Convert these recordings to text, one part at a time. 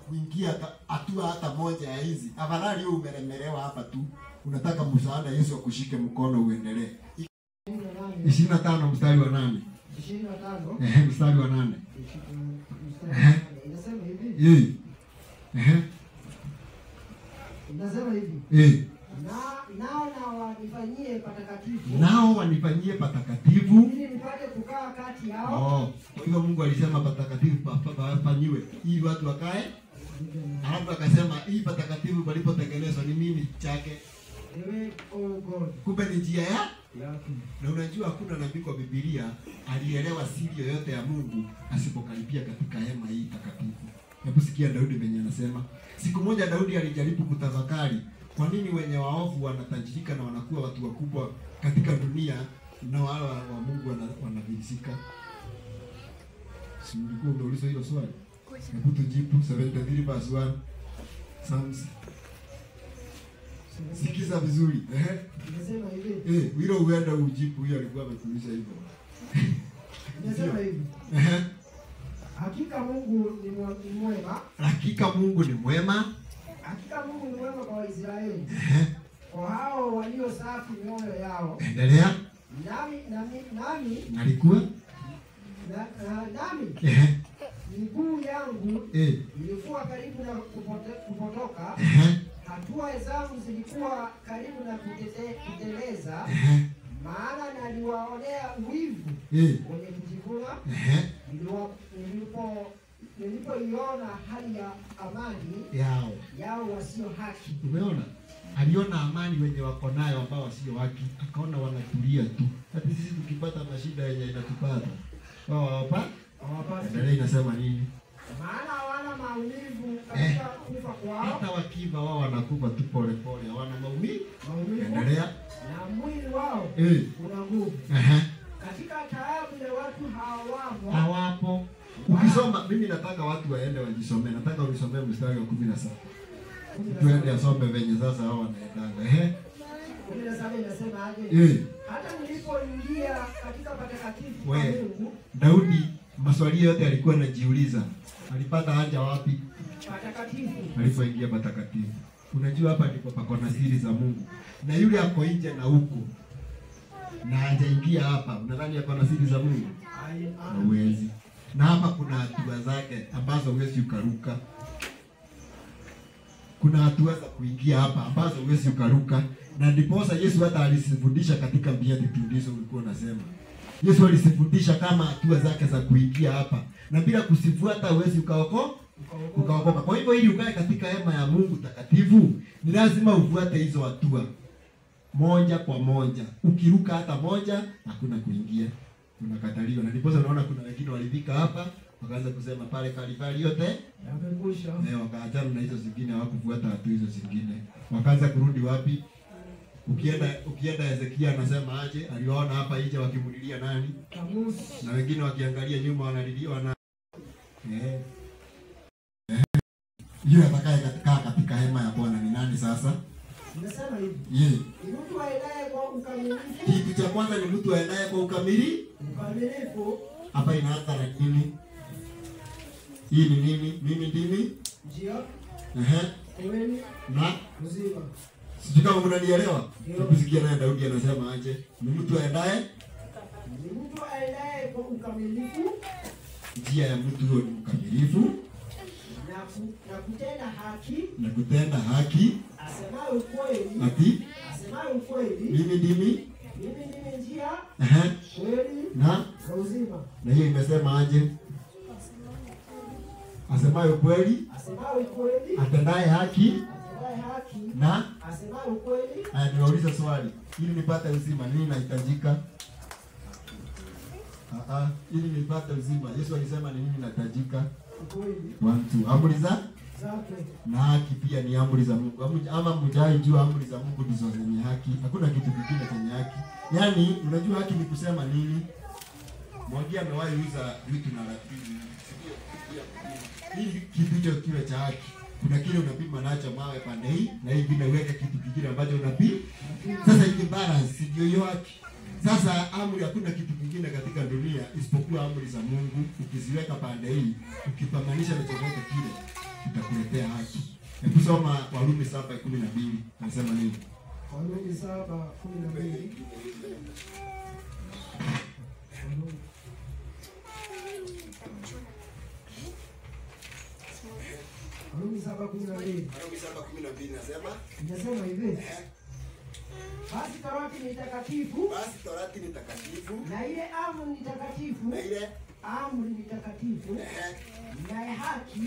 kuingia hatua hata moja ya hizi, afadhali wewe umelemelewa hapa tu, unataka msaada Yesu akushike mkono uendelee. 25 mstari wa 8. 25 mstari wa 8. Inasema hivi. Inasema hivi. Nao wanifanyie patakatifu ili nipate kukaa kati yao. Kwa hivyo Mungu alisema patakatifu pafanyiwe ili watu wakae. Alafu akasema hii patakatifu palipotengenezwa ni mimi chake. Kumbe ni njia ya. Na unajua hakuna nabii kwa Biblia alielewa siri yoyote ya Mungu asipokaribia katika hema hii takatifu. Hebu sikia Daudi venye anasema. Siku moja Daudi alijaribu kutafakari kwa nini wenye waovu wanatajirika na wanakuwa watu wakubwa katika dunia na wale wa Mungu wanavirisika. Si mlikuwa unauliza hilo swali? Hebu tujibu 73 verse 1. Psalms. Sikiza vizuri. Inasema hivi. Wilo uenda ujibu, huyo alikuwa amekuuliza hivyo. Inasema hivi. Hakika Mungu ni mwema. Hakika Mungu ni mwema. Hakika Mungu ni mwema kwa Waisraeli. Kwa hao walio safi mioyo yao. Endelea. Nami nalikuwa miguu yangu ilikuwa karibu na kupotoka. Hatua zangu zilikuwa karibu na kuteleza. Maana naliwaonea wivu wenye kujivuna. Nilipoiona hali ya amani yao wasio haki. Umeona? Aliona amani wenye wako nayo ambao wasio haki, akaona wanatulia tu. Hata sisi tukipata mashida yenye inatupata, wao hapa endelea inasema nini? Maana hawana maumivu katika kufa kwao. Hata wakiva wao wanakufa tu pole pole, hawana maumivu. Endelea. Na mwili wao una nguvu. Katika taabu ya watu hawapo. Ukisoma, mimi nataka watu waende wajisomee. Nataka unisomee mstari wa 17. Tuende asome venye sasa hao wanaendanga. 17 inasema aje? Hata mlipoingia katika patakatifu wa Mungu. Daudi maswali yote alikuwa anajiuliza. Alipata haja wapi? Patakatifu. Alipoingia patakatifu. Unajua hapa ndipo pako na siri za Mungu. Na yule ako nje na huko na hajaingia hapa, unadhani ako na siri za Mungu? Hawezi. Na hapa kuna hatua zake ambazo huwezi ukaruka. Kuna hatua za kuingia hapa ambazo huwezi ukaruka. Na ndiposa Yesu hata alisifundisha katika Beatitudes ulikuwa unasema. Yesu alisifundisha kama hatua zake za kuingia hapa. Na bila kusifuata huwezi ukaokoka. Kwa hivyo ili ukae katika hema ya Mungu takatifu, ni lazima ufuate hizo hatua moja kwa moja. Ukiruka hata moja, hakuna kuingia. Unakataliwa. Na ndiposa unaona kuna wengine walifika hapa, wakaanza kusema pale Kalvari yote yamekwisha. Wakaachana na hizo zingine, hawakufuata hatua hizo zingine. Wakaanza kurudi wapi? Ukienda Hezekia anasema aje, aliwaona hapa nje wakimulilia nani? Kamusi. Na wengine wakiangalia nyuma wanalilia na yule atakaye katika hema ya Bwana ni nani sasa? Nimesema hivi. Mtu aendaye kwa ukamilifu. Kitu cha kwanza ni mtu aendaye kwa ukamilifu. Hapa inaanza na nini? Hii ni nini? Mimi ndimi njia. Kweli na uzima. Sijui kama mnanielewa. Kusikia naye Daudi anasema aje? Ni mtu aendaye kwa ukamilifu. Njia ya mtu huyo ni ukamilifu. Na kutenda haki. Asemaye ukweli. Ati? Asemaye ukweli. Mimi ndimi njia. Kweli na uzima. Na hiyo imesema aje? Asemaye ukweli. Atendaye haki. Na asemaye ukweli. Niwaulize swali. Ili nipate uzima nini inahitajika? Ili nipate uzima Yesu alisema ni nini inahitajika? Ukweli. 1 2 amri zake. Na haki pia ni amri za Mungu. Ama mjai jua amri za Mungu ndizo zenye haki. Hakuna kitu kingine chenye haki. Yaani unajua haki ni kusema nini? Mmoja amewahi uza vitu na rafiki. Hii kitu hicho kiwe cha haki. Kuna kile unapima nacho mawe pande hii na hii vile uweke kitu kingine ambacho unapima. Sasa hiki balance ndio hiyo haki. Sasa amri, hakuna kitu kingine katika dunia isipokuwa amri za Mungu. Ukiziweka pande hii, ukipamanisha na chochote kile, kitakuletea kutuletea haki. Hebu soma Warumi 7:12. Nasema nini? Warumi 7:12. Warumi 7:12. Warumi 7:12 nasema? Inasema hivi. Basi Torati ni takatifu. Basi Torati ni takatifu. Na ile amri ni takatifu. Na ile amri ni takatifu. Na ya haki.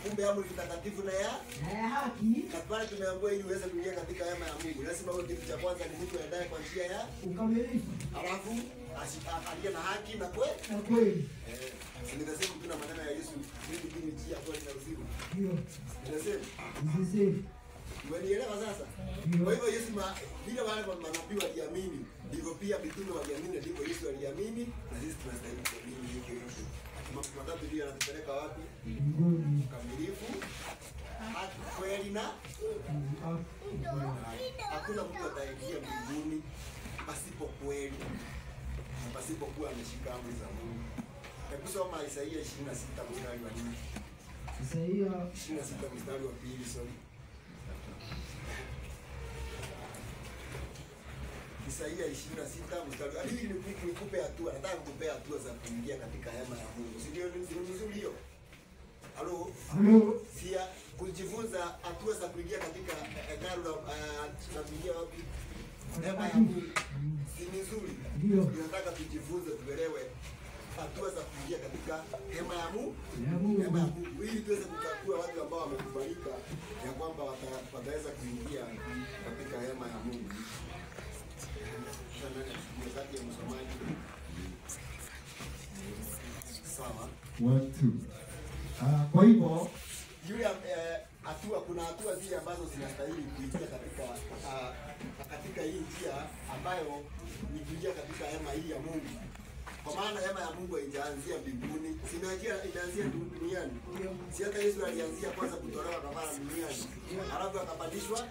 Kumbe amri ni takatifu na ya haki. Na pale tumeambiwa ili uweze kuingia katika hema ya Mungu, lazima uwe kitu cha kwanza ni mtu aendaye kwa njia ya ukamilifu. Alafu aliye na haki na kweli. Na kweli. Ninasema kuna maneno ya Yesu, mimi ni njia kweli na uzima. Ndio. Ninasema. Ninasema. Umenielewa sasa? Kwa hivyo Yesu vile wale manabii waliamini, ndivyo pia mitume waliamini, ndivyo Yesu aliamini, na sisi tunastahili kuamini hivyo hivyo. Matatu ndio yanatupeleka wapi? Mbinguni. Kamilifu, haki, kweli na hakuna mtu ataingia mbinguni pasipo kweli na pasipo kuwa ameshika amri za Mungu. Hebu soma Isaia 26 mstari wa 4. Isaia 26 mstari wa 2, sorry. Isaia 26 mstari. Hili nikupe hatua. Nataka kukupe hatua za kuingia katika hema ya Mungu. Si ndio nzuri hiyo? Halo? Halo. Sia kujifunza hatua za kuingia katika hekalu la kuingia wapi? Hema ya Mungu. Si nzuri? Ndio. Tunataka tujifunze tuelewe hatua za kuingia katika hema ya Mungu. Hema ya Mungu. Ili tuweze kukagua watu ambao wamekubalika ya kwamba wataweza kuingia katika hema ya Mungu. Sawa. 1 2. Kwa hivyo yule hatua, kuna hatua zile ambazo zinastahili kuingia katika hii njia ambayo ni kuingia katika hema hii ya Mungu. Kwa maana hema ya Mungu haijaanzia mbinguni, inaanzia duniani. Si hata Yesu alianzia kwanza kutolewa kafara duniani, alafu akapandishwa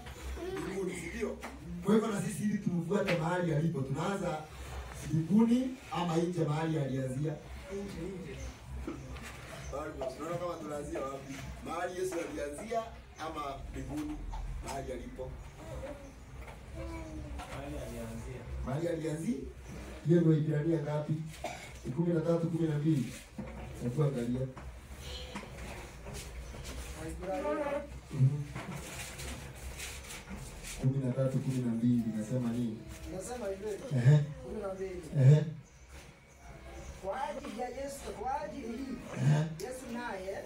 mbinguni, sivyo? Kwa hivyo na sisi ili tumfuate mahali alipo, tunaanza mbinguni ama nje mahali alianzia? Nje. Tunaona kama tunaanzia wapi? Mahali Yesu alianzia ama mbinguni mahali alipo? Mahali alianzia. Hiyo ndio Ibrania ngapi? 13:12. Hebu angalia. Ibrania 13:12 nasema nini? Nasema hivi. 12. Kwa ajili ya Yesu, kwa ajili hii Yesu naye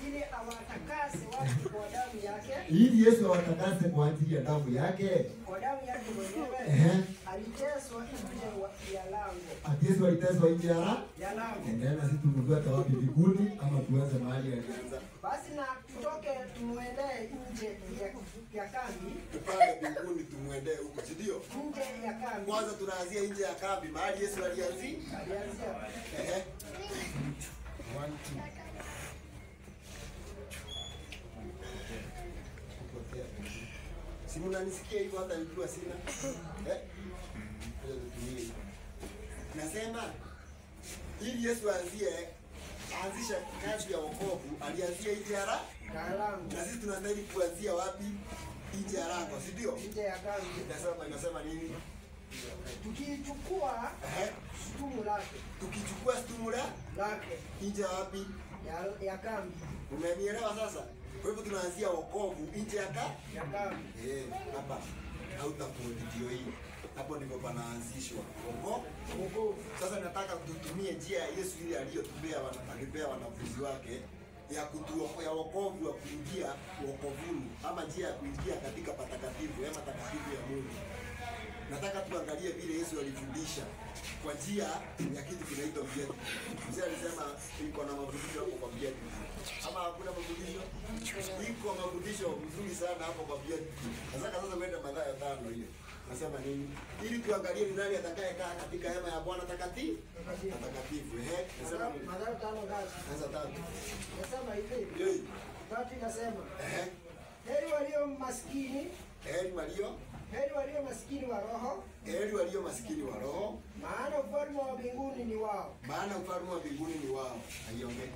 ili awatakase watu kwa damu yake. Ili Yesu awatakase kwa ajili ya damu yake. Kwa damu yake mwenyewe aliteswa nje ya lango. Yesu aliteswa nje ya lango. Ndio sisi tumefuata wapi, mbinguni ama tuanze mahali alianza? Basi na tutoke tumuendee nje ya kambi. Tupande mbinguni tumuendee huko, si ndio? Nje ya kambi. Kwanza tunaanzia nje ya kambi, mahali Yesu alianzia. Si mnanisikia hivyo hata nikiwa sina? Nasema ili Yesu aanzisha kazi ya wokovu, alianzia nje ya lango. Na sisi tunastahili kuanzia wapi? Nje ya lango, si ndio? Nje ya kambi. Nasema nini? Tukichukua stumu lake. Tukichukua stumu lake. Nje wapi? Ya kambi. Umenielewa sasa? Kwa hivyo tunaanzia wokovu nje ya kambi. Hapa hautakuwa ndio hii. Hapo ndipo panaanzishwa wokovu. Sasa nataka tutumie njia ya Yesu ile aliyopea wanafunzi wake ya wokovu wa kuingia wokovuni, ama njia ya kuingia katika patakatifu, hema takatifu ya Mungu. Nataka tuangalie vile Yesu alifundisha kwa njia ya kitu kinaitwa viatu. Mzee alisema iko na mafundisho hapo kwa viatu. Ama hakuna mafundisho? Iko mafundisho mzuri sana hapo kwa viatu. Sasa umeenda Mathayo 5 hiyo. Nasema nini? Ili tuangalie ni nani atakayekaa katika hema ya Bwana takatifu. Nasema Mathayo 5 ngapi? Sasa 3. Nasema hivi. Tatu inasema. Heri walio maskini. Heri walio maskini wa roho. Heri walio maskini wa roho. Maana ufalme wa mbinguni ni wao. Aiongee.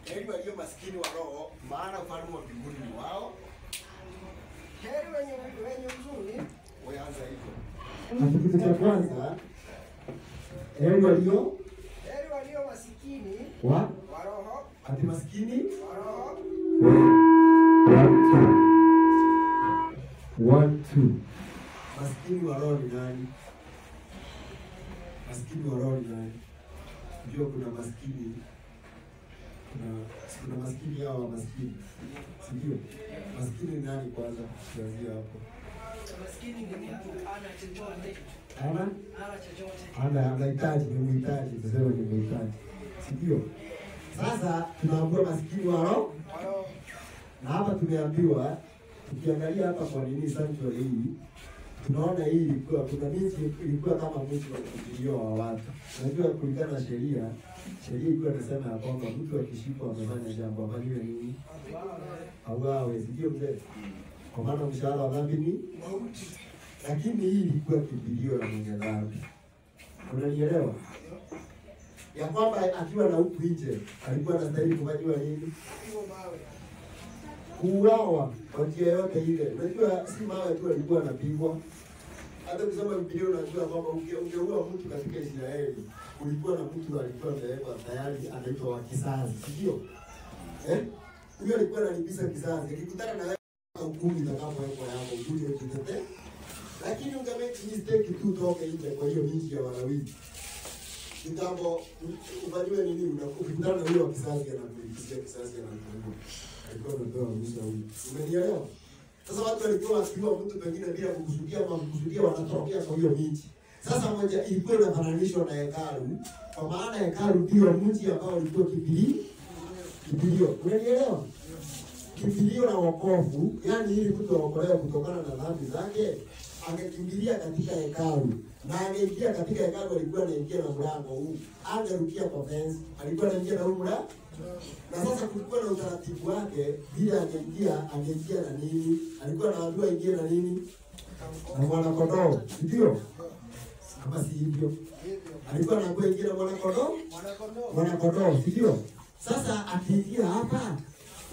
heri walio maskini wa roho, maana ufalme wa mbinguni ni wao. Heri wenye huzuni. Weanza hivyo. Kitu cha kwanza, heri walio masikini wa roho. ati maskini Wa roho. 1 2. Maskini wa roho ni nani? Maskini wa roho ni nani? Ndio kuna maskini. Kuna maskini hao maskini. Sio? Maskini ni nani kwanza? Tuanzie hapo. Maskini ni mtu ana chochote. Ana chochote. Anahitaji, ni mhitaji, tuseme ni mhitaji. Sio? Sasa tunaambiwa maskini wa roho. Na hapa tumeambiwa tukiangalia hapa kwa nini sanctuary hii tunaona hii ilikuwa kuna miji ilikuwa kama mji wa kujilio wa watu. Unajua kulingana na sheria ilikuwa inasema ya kwamba mtu akishikwa amefanya jambo afanywe nini? Auawe, sio mzee? Kwa maana mshahara wa dhambi ni mauti. Lakini hii ilikuwa kimbilio la mwenye dhambi. Unanielewa? Ya kwamba akiwa na huku nje alikuwa anastahili kufanywa nini? Kuuawa kwa njia yote ile. Unajua si mawe tu alikuwa anapigwa. Hata kusoma Biblia unajua kwamba ungeua mtu katika Israeli, kulikuwa na mtu alikuwa amewekwa tayari anaitwa wa kizazi, sio? Huyo alikuwa analipiza kizazi. Akikutana na wewe hukumu itakapowekwa hapo, ukuje utetee. Lakini ungameti mistake tu toke nje kwa hiyo miji ya Walawi. Kitambo ufanywe nini? Unakutana na huyo wa kizazi anakulipizia kizazi anakuua. Alikuwa anapewa ruhusa huyu. Umenielewa? Sasa watu walikuwa wakiua mtu pengine bila kukusudia ama kukusudia wanatokea kwa hiyo miji. Sasa moja ilikuwa inafananishwa na hekalu. Kwa maana hekalu ndio mji ambao ulikuwa kimbilio. Umenielewa? Kimbilio la wokovu, yani ili mtu aokolewe kutokana na dhambi zake, angekimbilia katika hekalu. Na angeingia katika hekalu alikuwa anaingia na mlango huu. Angerukia kwa fence, alikuwa anaingia na huu mlango. Na sasa kulikuwa na utaratibu wake, bila angeingia na nini? Alikuwa anaambiwa ingie na nini? Na mwana kondoo, ndio? Kama si hivyo. Alikuwa anaambiwa ingie na mwana kondoo? Mwana kondoo, ndio? Sasa akiingia hapa,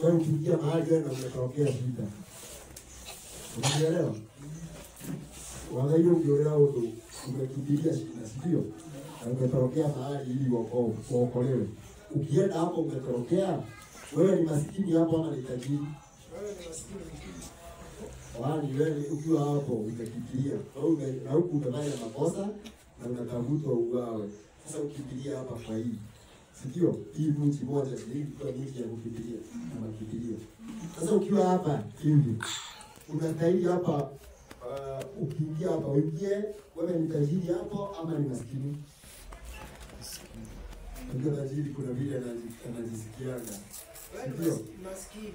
wewe ukiingia mahali wewe unatokea shida. Unaelewa? Wala hiyo ndio leo umekimbilia shida, sio? Umetokea mahali ili uokolewe. Ukienda hapo umetokea, wewe ni maskini hapo ama ni tajiri? Wewe ni maskini. Wani wewe ukiwa hapo umekimbilia, au na huku umefanya makosa na unatafutwa ugawe. Sasa ukimbilia hapa kwa hii. Sio? Hii mji moja ni kwa miji ya kukimbilia na makimbilio. Sasa ukiwa hapa hivi unastahili hapa ukiingia hapa uingie wewe ni tajiri hapo ama ni maskini? Ndio tajiri kuna vile anajisikianga. Wewe maskini.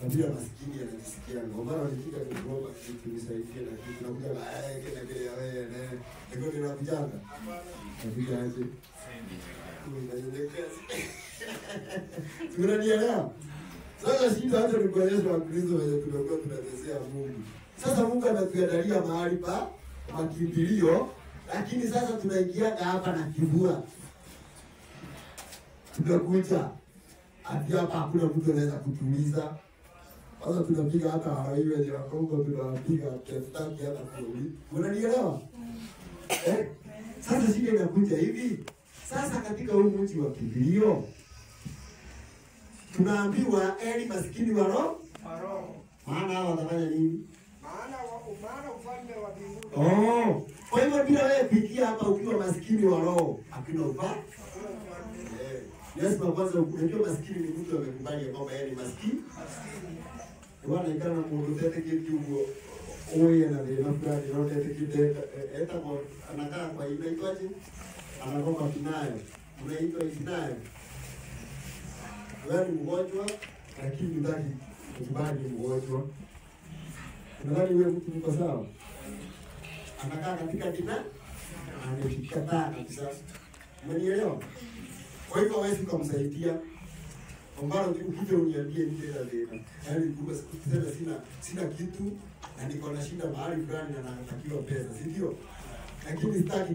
Na vile maskini anajisikianga. Kwa maana nikika kuomba kitu nisaidie na kitu na kuja kile kile wewe ndio ndio nakujanga. Nakuja aje? Tunanielewa? Sasa shida hata ni kuonyesha Wakristo wenye tunakuwa tunatesea Mungu. Sasa Mungu anatuandalia mahali pa makimbilio, lakini sasa tunaingia hapa na kibua. Tunakuja hadi hapa hakuna mtu anaweza kutumiza. Sasa tunapiga hata hawaiwe ndio Kongo tunapiga tutaki hata kuli. Unanielewa? Sasa shida inakuja hivi. Sasa katika huu mji wa kimbilio tunaambiwa heri maskini wa roho. Maana hao wanafanya nini? Maana ufalme wa mbinguni. Kwa hivyo bila wewe kuingia hapa ukiwa maskini wa roho, hakuna ufalme. Yesu kwa kwanza unajua maskini ni mtu amekubali kwamba yeye ni maskini. Bwana ikana muondote kitu huo. Oye na ndio fulani rote kitu eta kwa anakaa kwa inaitwaje? Anaomba kinayo. Unaitwa kinayo. Wewe ni mgonjwa lakini ndani ukibali ni mgonjwa. Unadhani wewe mtu mko sawa? Anakaa katika dina anashikataa kabisa. Umenielewa? Kwa hivyo hawezi kumsaidia. Kwa mfano ukija uniambie nje na dena. Yaani kusema sina kitu na niko na shida mahali fulani na natakiwa pesa, si ndio? Lakini sitaki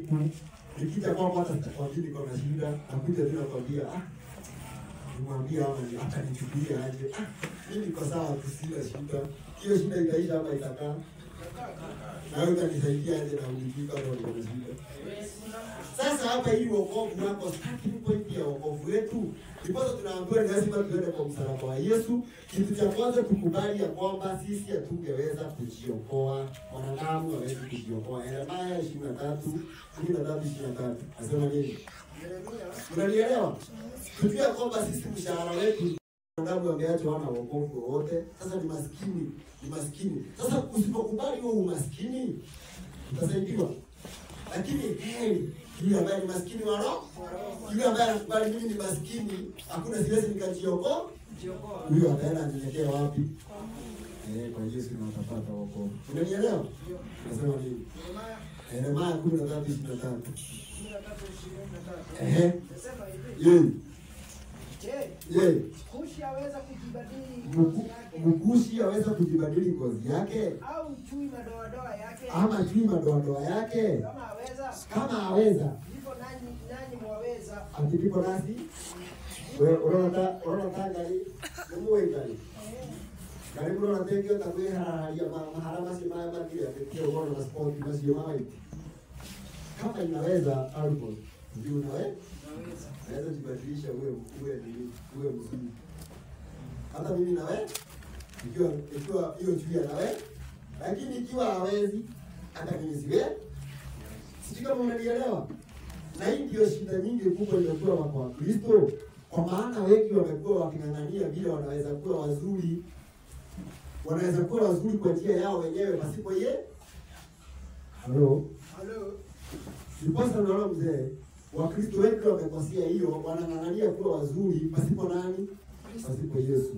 nikija kwa hata kwa nini niko na shida, nakuja tena kwambia Nimwambia ama atanichukulia aje. Mimi niko sawa, tusile shida. Hiyo shida itaisha hapa itakaa. Na wewe utanisaidia aje na unifika hapo ndio shida. Sasa hapa hii wokovu wako starting point ya wokovu wetu. Ndipo tunaambiwa ni lazima tuende kwa msalaba wa Yesu. Kitu cha kwanza tukubali ya kwamba sisi hatungeweza kujiokoa. Wanadamu hawezi kujiokoa. Yeremia 23:23 asema nini? Unanielewa? Tujue kwamba sisi mshahara wetu wanadamu wameachwa wana wokovu wote. Sasa ni maskini. Sasa usipokubali huo umaskini utasaidiwa. Lakini yule ambaye ni maskini wa roho, yule ambaye anakubali mimi ni maskini, hakuna siwezi nikajiokoa, huyo ataenda anyenyekea wapi? Kwa Yesu na atapata wokovu. Unanielewa? Nasema nini? Yeremia 13:23. Nasema hivi. Kushi aweza kujibadili ngozi yake au chui madoadoa yake, ama chui madoadoa yake, kama aweza ndipo nani mwaweza. Ndipo nasi wewe unaona gari muwe gari karibu na tengeo tabia ya maharama si maya magili ya pekee unaona na sport na sio mawai. Kama inaweza alcohol ndio naweza jibadilisha uwe mzuri. Hata mimi na wewe ikiwa hiyo juu na wewe, lakini ikiwa hawezi hata mimi siwe. Sisi kama unanielewa. Na hii ndio shida nyingi kubwa imekuwa kwa Kristo. Kwa maana wengi wamekuwa waking'ang'ania bila wanaweza kuwa wazuri. Wanaweza kuwa wazuri kwa njia yao wenyewe pasipo yeye. Halo. Ndiposa unaona mzee, Wakristo wengi wamekosea hiyo, wanang'ang'ania kuwa wazuri pasipo nani? Pasipo Yesu.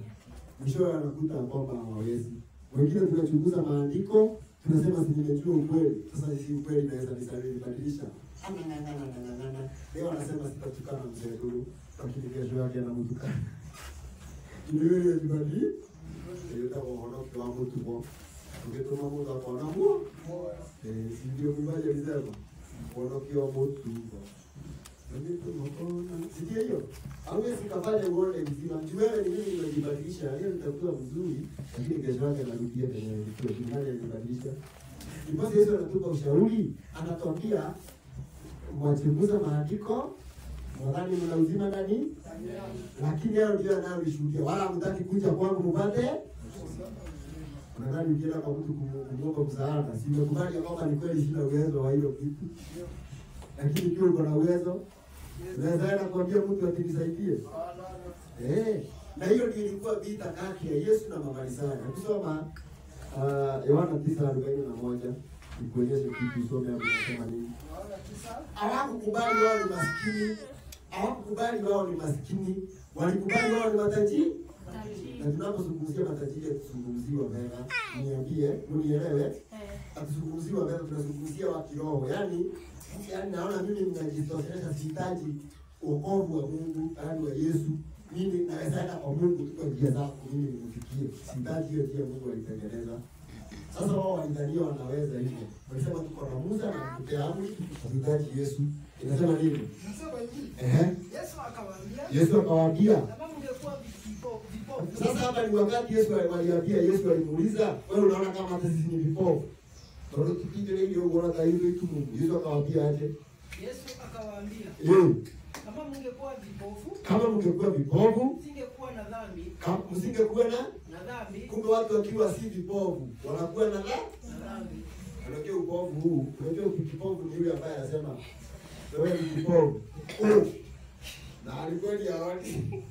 Mwisho anakuta kwamba hawawezi. Wengine tunachunguza maandiko, tunasema si nimejua ukweli. Sasa si ukweli naweza nisabadilisha. Leo anasema sitatukana mzee huyu, lakini kesho yake anamtukana. Ndio jibadi. Ndio taona kwa mtu kwa. Ungetuma mtu akaona huo. Ndio mbaje alisema. Kuondokiwa mtu kwa. Sikia hiyo. Hawezi kufanya uone mzima. Wewe ni mimi nimejibadilisha. Leo nitakuwa mzuri, lakini kesho yake narudia tena nilikuwa kimani nilibadilisha. Ndipo Yesu anatupa ushauri, anatuambia mwachunguza maandiko, nadhani mna uzima ndani. Lakini leo ndio anayoishuhudia. Wala mtaki kuja kwangu mpate. Nadhani ukienda kwa mtu kumwomba msaada, si umekubali kwamba ni kweli sina uwezo wa hilo kitu. Lakini ikiwa uko na uwezo, unaweza kuambia mtu atisaidie. Na hiyo ndio ilikuwa vita kati ya Yesu na Mafarisayo. Kusoma Yohana 9:41 ikuonyeshe kitu usome hapo unasema nini. Hawakukubali wao ni maskini. Walikubali wao ni matajiri. Na tunapozungumzia matajiri tuzungumziwa mema. Unielewe. Atuzungumziwa mema tunazungumzia wa kiroho. Yaani naona mimi ninajitosheleza, sihitaji wokovu wa Mungu, yaani wa Yesu. Mimi naweza kwenda kwa Mungu kwa njia zangu mimi nifikie. Sihitaji hiyo njia Mungu alitengeneza. Sasa wao walidhania wanaweza hivyo. Walisema tuko na Musa na kupea amri, tunahitaji Yesu. Inasema nini? Nasema hivi. Yesu akawaambia. Kama ungekuwa vipofu. Sasa hapa ni wakati Yesu aliwaambia, Yesu alimuuliza, wewe unaona kama hata sisi ni vipofu? Ndio kipindi ile unaona dhaifu tu Mungu. Yesu akawaambia aje? Yesu akawaambia. Kama mungekuwa vipofu, msingekuwa na dhambi. Msingekuwa na dhambi. Kumbe watu wakiwa si vipofu, wanakuwa na dhambi. Unajua upofu huu, unajua kipofu ni yule ambaye anasema wewe ni kipofu. Na alikuwa ni haoni.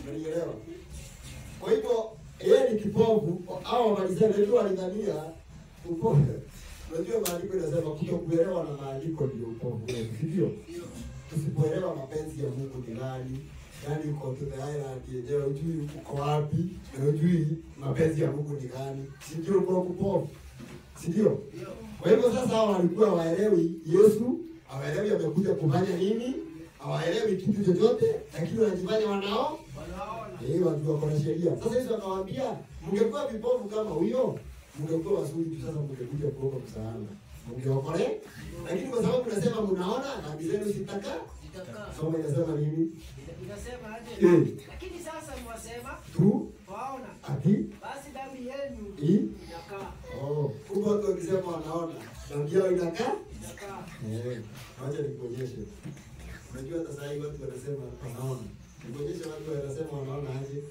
Unanielewa? Kwa hivyo yeye ni kipofu au walisema ndio walidhania upofu. Unajua maandiko yanasema kutokuelewa na maandiko ndio upofu. Sivyo? Tusipoelewa mapenzi ya Mungu ni nani? Yaani uko to the island yenyewe hujui uko wapi, na hujui mapenzi ya Mungu ni gani. Sivyo uko kupofu. Sivyo? Kwa hivyo sasa hao walikuwa waelewi Yesu, hawaelewi amekuja kufanya nini? Hawaelewi kitu chochote, lakini wanajifanya wanaona. Watu wako na sheria. Sasa Yesu akawaambia, mngekuwa vipofu kama huyo, mngekuwa wazuri tu sasa mngekuja kuomba msaada. Mngeokole. Lakini kwa sababu nasema mnaona dhambi zenu zitakaa. Somo inasema nini? Inasema aje? Lakini sasa mwasema Tu waona. ati Basi dhambi yenu inakaa. Kumbe watu wakisema wanaona dhambi yao inakaa? Inakaa. Wacha nikuonyeshe. Unajua hata sasa hivi watu wanasema wanaona. Nikuonyeshe watu wanasema wanaona aje?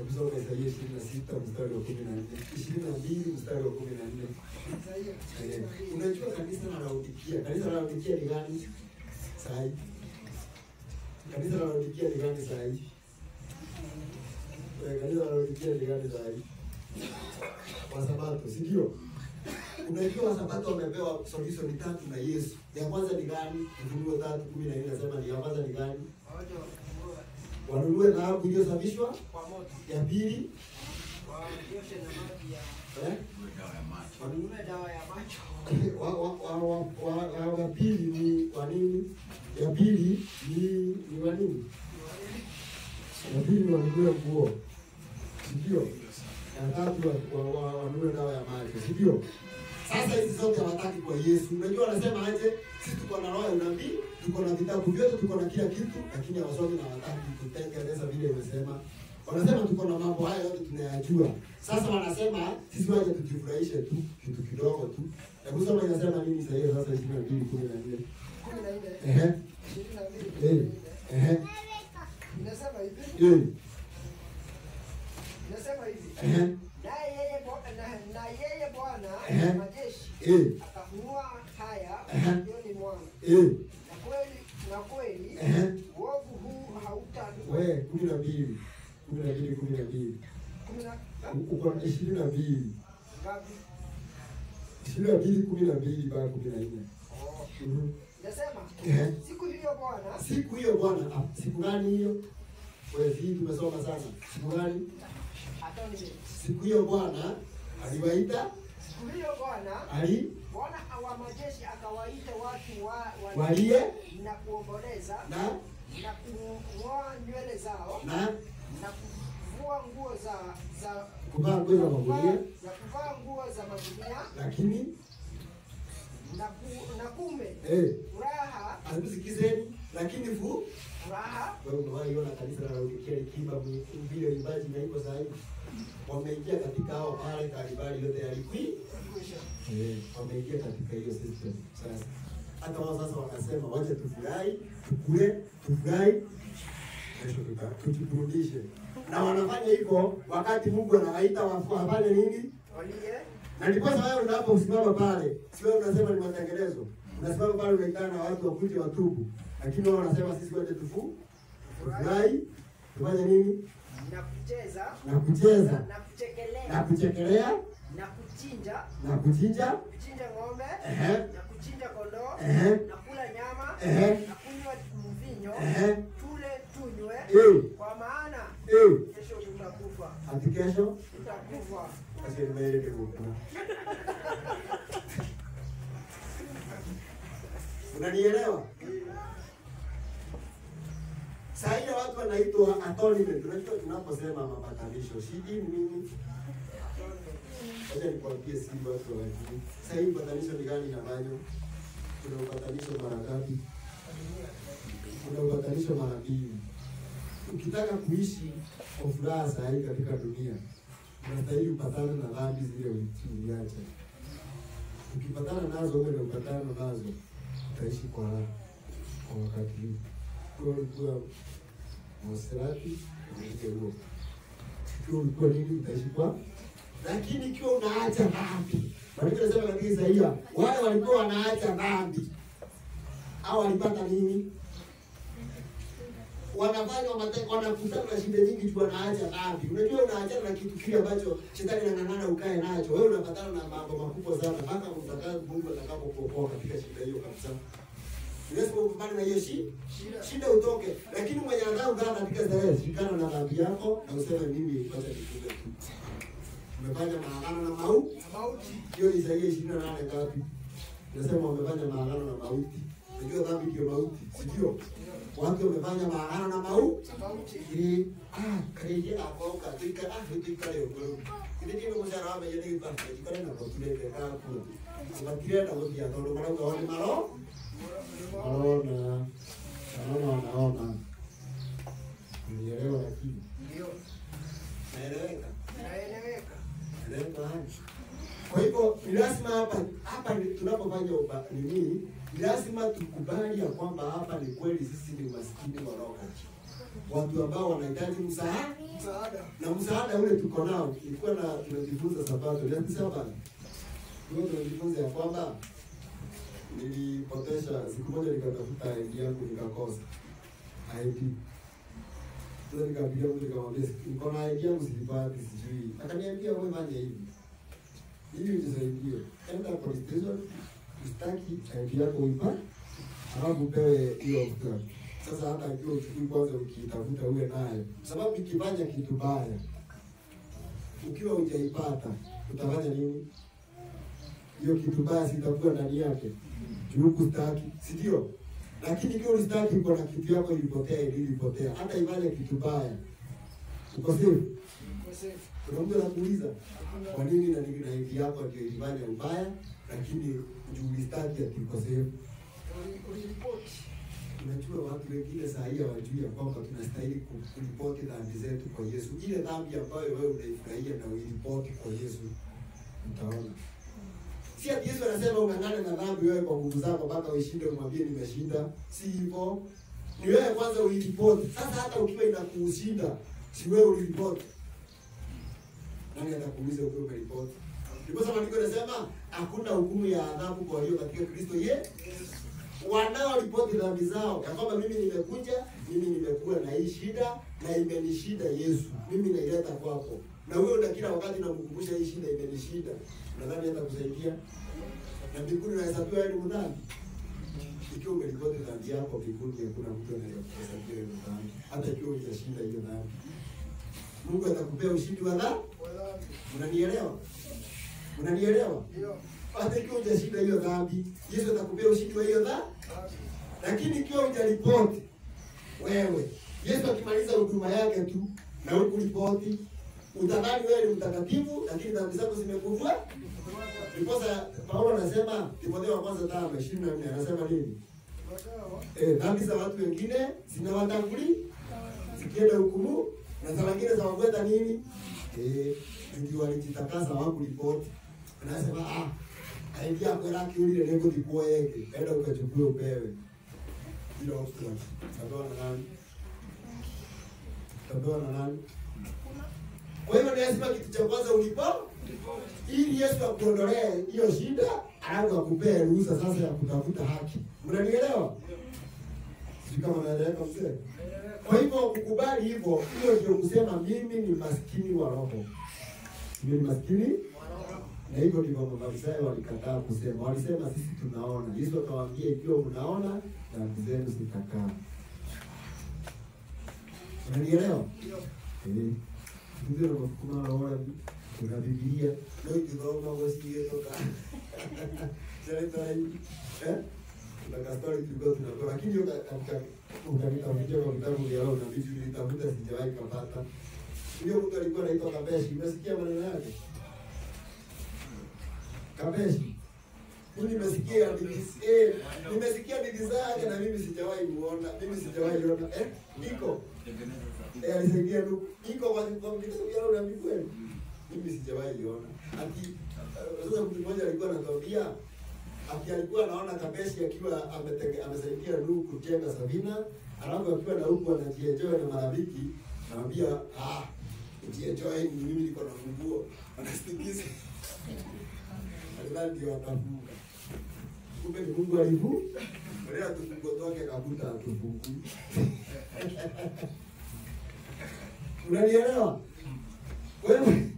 Kusoma Isaia 26 mstari wa 14. 22 mstari wa 14. Unajua kanisa la Laodikia. Kanisa la Laodikia ni gani? Sai. Kanisa la Laodikia ni gani sai? Kanisa la Laodikia ni gani sai? Wasabato, si ndio? Unajua Wasabato wamepewa solution tatu na Yesu. Ya kwanza ni gani? Ufunuo 3:14 inasema ni ya kwanza ni gani? Wanunue dhahabu iliyosafishwa kwa moto. Ya pili waoshe na maji ya wanunue dawa ya macho. Wa pili ni kwa nini? Ya pili ni kwa nini? Ya pili wanunue nguo. Ndio. Ya tatu wanunue dawa ya macho. Ndio. Sasa hizi zote hawataki kwa Yesu. Unajua wanasema aje? Sisi tuko na roho ya unabii, tuko na vitabu vyote, tuko na kila kitu, lakini hawasomi na hawataki kutekeleza vile imesema. Wanasema tuko na mambo haya yote tunayajua. Sasa wanasema sisi waje tujifurahishe tu, kitu kidogo tu. Hebu soma inasema nini Isaia sasa 22:14. 14. Inasema hivi. Inasema hivi. Na yeye Bwana majeshi akafunua haya moyoni mwangu. Na kweli uovu huu hautadumu. 12 uko 22 ngapi? 22:12 mpaka 14. Nasema siku hiyo Bwana siku gani hiyo? Wewe hii tumesoma sana. Siku gani? Siku hiyo Bwana aliwaita. Siku hiyo Bwana Bwana wa majeshi akawaita watu walie na kuomboleza na kung'oa nywele zao na kuvua nguo za kuvaa nguo za magunia na kuvaa nguo za magunia, lakini na kumbe furaha asikizeni, lakini furaha. Wewe unaiona kanisa la Laodikia likiimba vile imbaji na iko sahihi. Wameingia katika hao pale karibali yote yalikwisha. Wameingia katika hiyo system. Sasa hata wao sasa wanasema wacha tufurahi, tukule, tufurahi, kesho tujiburudishe. Na wanafanya hivyo wakati Mungu anawaita wafanye nini? Na ndipo sasa wewe unaposimama pale, sio unasema ni matengenezo. Unasimama pale unaitana na watu wakuje watubu. Lakini wao wanasema sisi waje tufurahi, tufanye nini? Na kucheza, na kucheza, na kuchekelea, na kuchekelea, na kuchinja, na kuchinja ng'ombe, na kuchinja kondoo, na kula nyama, na kunywa mvinyo, tule tunywe, kwa maana kesho tutakufa. Ati kesho tutakufa. Kasi mbele kufa. Unanielewa? Sasa ile watu wanaitwa atonement. Unajua tunaposema mapatanisho, shidi nini? Wacha nikwambie sisi watu wa dini. Sasa hii patanisho ni gani inafanywa? Kuna upatanisho mara ngapi? Kuna upatanisho mara mbili. Ukitaka kuishi kwa furaha sahihi katika dunia, unastahili upatane na dhambi zile uliacha. Ukipatana nazo wewe upatana nazo, utaishi kwa wakati huu. Kwa mwaserati ndio ulikuwa nini utaishi kwa, lakini ikiwa unaacha dhambi, Biblia inasema katika Isaia wale walikuwa wanaacha dhambi au walipata nini? Wanafanya wanakutana na shida nyingi tu, wanaacha dhambi. Unajua unaachana na kitu kile ambacho shetani anang'ang'ana ukae nacho, wewe unapatana na mambo makubwa sana mpaka Mungu atakapokuokoa katika shida hiyo kabisa. Unapopambana na hiyo shida utoke, lakini mwenye adhabu kana katika starehe, shikana na dhambi yako na useme mimi pata kikupe tu. Umefanya maagano na mauti. Hiyo ni Isaia 28 ngapi? Nasema umefanya maagano na mauti. Unajua dhambi ndio mauti, sio? Watu wamefanya maagano na mauti. Karejea hapo katika leo. Kile mshahara wao yeye kwa kile na kwa kile kwa kwa kile na kwa kia ndo mara kwa wale maro naona nielewa lakini Ndio. naeleweka. Naeleweka. Kwa hivyo ni lazima hapa tunapofanya nini, ni lazima tukubali ya kwamba hapa ni kweli sisi ni maskini wa roho. Watu ambao wanahitaji msaada. Na msaada ule tuko nao. Ilikuwa na tunajifunza sabato. Nilisema bana. Tunajifunza ya kwamba nilipotesha siku moja nikatafuta ID yangu nikakosa. ID. Sasa nikapiga mtu nikamwambia niko na ID yangu sipati sijui. Akaniambia wewe fanya hivi. Hivi nisaidie. Enda police station, ustaki ID yako uipate. Alafu upewe hiyo offer. Sasa hata akiwa uchukui kwanza ukitafuta uwe nayo. Sababu ikifanya kitu baya, ukiwa hujaipata, utafanya nini? Hiyo kitu baya sitakuwa ndani yake. Juku staki, si ndio? Lakini ikiwa unastaki uko na kitu yako ilipotea, hata ifanye kitu baya. Uko safe? Kuna mtu anakuuliza kwa nini na hivi yako ndio ilifanya ubaya, lakini juu unastaki uko safe. Unajua watu wengine saa hii hawajui ya kwamba tunastahili kuripoti dhambi zetu kwa Yesu. Ile dhambi ambayo wewe unaifurahia na uiripoti kwa Yesu, utaona. Si ati Yesu anasema ungangane na dhambi wewe kwa nguvu zako mpaka uishinde umwambie nimeshinda. Si hivyo. Ni wewe kwanza uiripoti. Sasa hata ukiwa inakushinda, si wewe uiripoti. Nani atakuuliza ukiwa umeripoti? Ndipo sababu niko nasema hakuna hukumu ya adhabu kwa hiyo katika Kristo Yesu. Wanaoripoti dhambi zao ya kwamba mimi nimekuja, mimi nimekuwa na hii shida na imenishinda Yesu, mimi naileta kwako. Na wewe ndio kila wakati unamkumbusha hii shida imenishinda. Nadhani hata kusaidia. Na mbinguni unahesabiwa wewe ni mdhambi. Ikiwa umeripoti dhambi yako mbinguni hakuna mtu anayekuhesabia wewe mdhambi. Hata ikiwa hujashinda hiyo dhambi. Mungu atakupea ushindi wa dhambi. Unanielewa? Unanielewa? Ndio. Hata ikiwa hujashinda hiyo dhambi, Yesu atakupea ushindi wa hiyo dhambi. Lakini ikiwa hujaripoti wewe, Yesu akimaliza huduma yake tu na hukuripoti, utadhani wewe ni mtakatifu lakini dhambi zako zimekufwa. Ndiposa Paulo anasema Timotheo wa kwanza 5:24 anasema nini? Dhambi za watu wengine zinawatangulia zikienda hukumu na za wengine za wagweta nini? Ndio walijitakasa hawakuripoti. Anasema aidia kwa laki ule lengo likuwa yake. Enda ukachukue upewe. Bila obstacle. Sababu na nani? Sababu na nani? Kwa hiyo lazima kitu cha kwanza ulipo ili Yesu akuondolee hiyo shida, alafu akupee ruhusa sasa ya kutafuta haki. Mnanielewa? Sisi kama naeleweka mzee. Kwa hivyo kukubali hivyo, hiyo ndio kusema mimi ni maskini wa roho. Mimi ni maskini wa roho. Na hivyo ndivyo Mafarisayo walikataa kusema. Walisema sisi tunaona. Yesu akawaambia ikiwa mnaona dhambi zenu zitakaa. Unanielewa? Ndio kuna roho kuna Biblia. Ndio kidogo wasikie toka. Kuna kastori tulikuwa tunatoa lakini hiyo katika utanitafutia kwa vitabu vya roho na vitu nilitafuta sijawahi kupata. Hiyo mtu alikuwa anaitwa Kabeshi. Umesikia maneno yake? Kabeshi. Mimi nimesikia bibi zake na mimi sijawahi muona. Mimi sijawahi ona. Niko. Alisaidia ndugu. Niko kwa vitabu vya roho na kweli. Mimi sijawahi ona. Ati sasa mtu mmoja alikuwa anatuambia alikuwa anaona Kabeshi akiwa amesaidia ndugu kujenga Sabina, alafu akiwa na huku anajienjoy na marafiki, anamwambia jienjoy mimi niko na funguo. Anasikiza. Alikuwa ndio atafunga. Kumbe ni Mungu alivu. Leo tufungo toke kakuta tufungu. Unanielewa? Wewe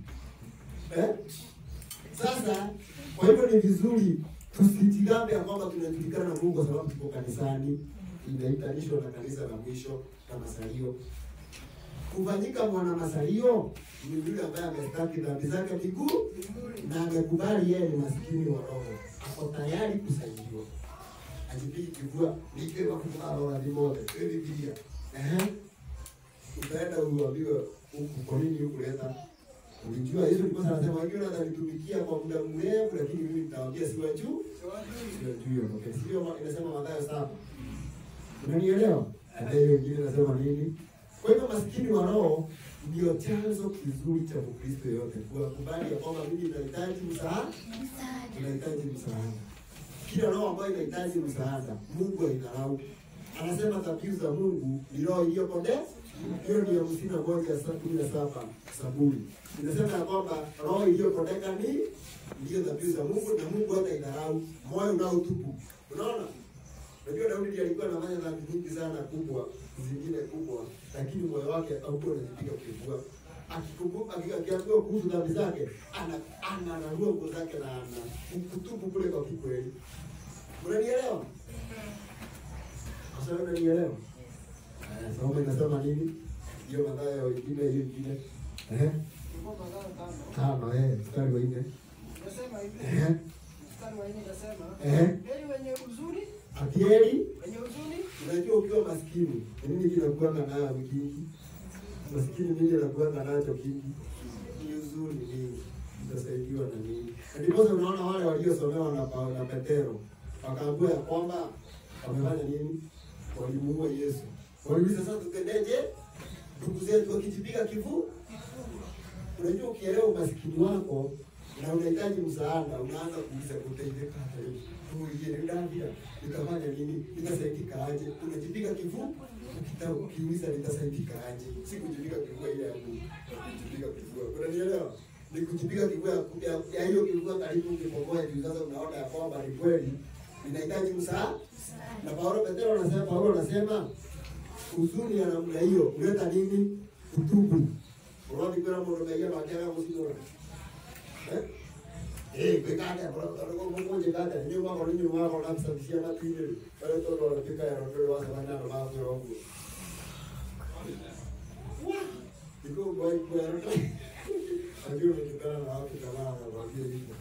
sasa kwa hivyo ni vizuri tusijigambe ya kwamba tunajulikana na Mungu kwa sababu tuko kanisani. Inaitanishwa na kanisa la mwisho na masalio. Kufanyika mwana masalio ni yule ambaye amestaki dhambi zake miguu na amekubali yeye ni maskini wa roho. Ako tayari kusaidiwa. Ajipigi kivua nikiwa kwa roho ya dimote. Hiyo Biblia. Utaenda uambiwe huku kwa nini huku leta Ulijua Yesu alikuwa anasema wengine watanitumikia kwa muda mrefu, lakini mimi nitawaambia si wa juu. Sio juu. Okay. Sio inasema Mathayo 7. Unanielewa? Hata hiyo ingine inasema nini? Kwa hivyo maskini wa roho ndio chanzo kizuri cha Mkristo yote. Kubali ya kwamba mimi ninahitaji msaada. Ninahitaji msaada. Kila roho ambayo inahitaji msaada, Mungu haidharau. Anasema dhabihu za Mungu ni roho iliyopondeka. Hiyo ndio 51:17 Zaburi. Inasema ya kwamba roho iliyopondeka ndio dhabihu za Mungu, na Mungu hataidharau moyo unaotubu. Unaona? Unajua Daudi alikuwa anafanya dhambi nyingi sana kubwa, zingine kubwa, lakini moyo wake haukuwa unajipiga kifua. Akiambiwa kuhusu dhambi zake, anararua nguo zake na kutubu kule kwa kikweli. Unanielewa? Sasa unanielewa? Sababu inasema nini? Hiyo Mathayo ingine. Tano, mstari wa 4. Nasema hivi. Mstari wa 4 nasema, heri wenye huzuni, atieli wenye huzuni. Unajua ukiwa maskini, nini kinakuwa nayo kingi? Maskini nini anakuwa nacho kingi? Ni huzuni nini? Utasaidiwa na nini? Ndipo unaona wale waliosomewa na Petero, wakaambiwa ya kwamba wamefanya nini? Walimuua Yesu. Waliuliza sasa tutendeje? Ndugu zetu wakijipiga kifua. Unajua ukielewa umaskini wako na unahitaji msaada, unaanza kuuliza kutaideka hata hivi. Yeye ndio nitafanya nini? Nitasaidika aje? Unajipiga kifua, ukiuliza nitasaidika aje? Si kujipiga kifua ile ya kujipiga kifua. Unanielewa? Ni kujipiga kifua ya hiyo kifua karibu ukipokoa hivi sasa unaona ya kwamba ni kweli ninahitaji msaada. Na Paulo anasema huzuni ya namna hiyo huleta nini? Utubu. Uradi kwa mambo mengi na ajaga msiko. Bekada kwa mmoja kada nyuma kwa nyuma kwa kusafishia na pili. Pale toto wanapika ya roho wasa bana na mambo ya wangu. Ndio kwa roho. Ajue nikutana na watu kama na wazee hivyo.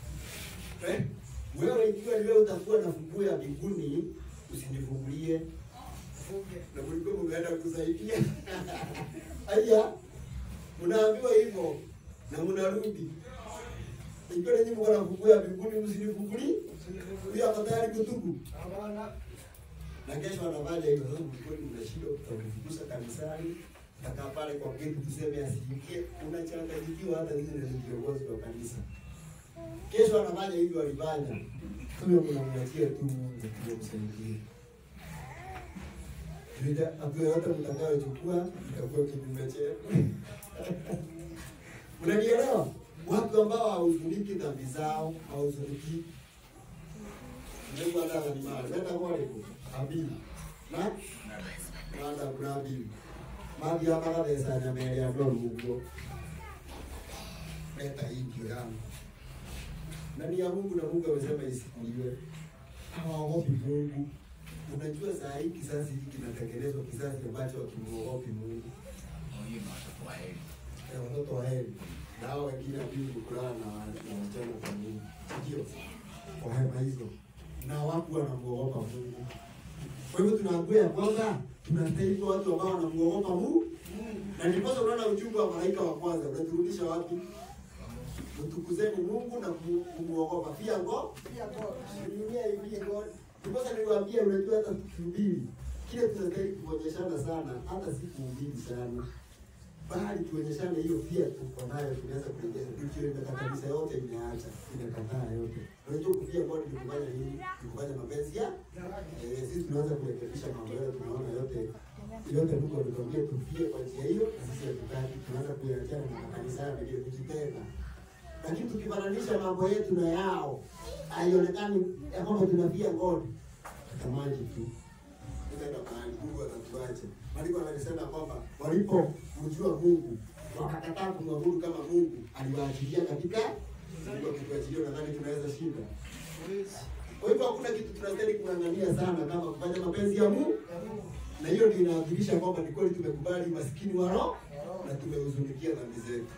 Wewe ikiwa leo utakuwa na funguo ya mbinguni, usinifungulie. Na mliko mngeenda kusaidia. Aya. Mnaambiwa hivyo na mnarudi. Ikiwa nyinyi mko na funguo ya mbinguni, msinifungulie. Huyo ako tayari kutubu. Hapana. Na kesho anafanya hivyo, sasa mkweli mnashinda kufukuza kanisani. Takaa pale kwa gate tuseme asiingie, unachanganyikiwa hata hizo ndio viongozi wa kanisa. Kesho anafanya hivyo alifanya. Huyo mnamwachia tu Mungu kumsaidia. Ndio hapo yote mtakayochukua itakuwa kinyume chenu. Unanielewa? Watu ambao hawahuzuniki dhambi zao, hawahuzuniki. Mungu anataka ni mali. Nenda kwa leo. Abili. Na? Nenda kwa Abili. Maji hapa kana sana mbele ya Mungu. Leta hii ndio yangu. Nani ya Mungu na Mungu amesema isikuliwe. Hawaogopi Mungu. Unajua saa hii kizazi hiki kinatekelezwa kizazi ambacho hakimuogopi Mungu. Watoto wa heri. Na hao wengine wapili kulala na wachana kwa Mungu. Ndio. Kwa hema hizo. Na wapo wanamuogopa Mungu. Kwa hivyo tunaambiwa kwamba tunastahili watu ambao wanamuogopa Mungu. Na ndipo unaona ujumbe wa malaika wa kwanza unaturudisha wapi? Mtukuzeni Mungu na kumuogopa. Fear God. Fear God. Dunia hii God. Ndipo niliwaambia unajua hata tukihubiri kile tunastahili kuonyeshana sana, hata si kuhubiri sana. Bali tuonyeshane hiyo fear tuko nayo, tunaweza kurejesha. Tukienda kanisa yote imeacha, inakataa yote. Unajua kufia God ni kufanya nini? Ni kufanya mapenzi ya sisi tunaanza kurekebisha mambo yetu, tunaona yote Mungu anatuambia tufie kwa njia hiyo, na sisi hatutaki, tunaanza kuyaachana na kanisa ya ndio kujitenga. Lakini tukifananisha mambo yetu na yao, haionekani ya kwamba tunafia God. Tamani tu. Nenda mahali Mungu atatuache. Maandiko yanasema kwamba walipomjua Mungu, wakakataa kumwabudu kama Mungu, aliwaachilia katika Mungu akiwaachilia, nadhani tunaweza shinda. Kwa hivyo hakuna kitu tunastahili kung'ang'ania sana kama kufanya mapenzi ya Mungu. Na hiyo ndio inaadhirisha kwamba ni kweli tumekubali maskini wa roho na tumehuzunikia dhambi zetu.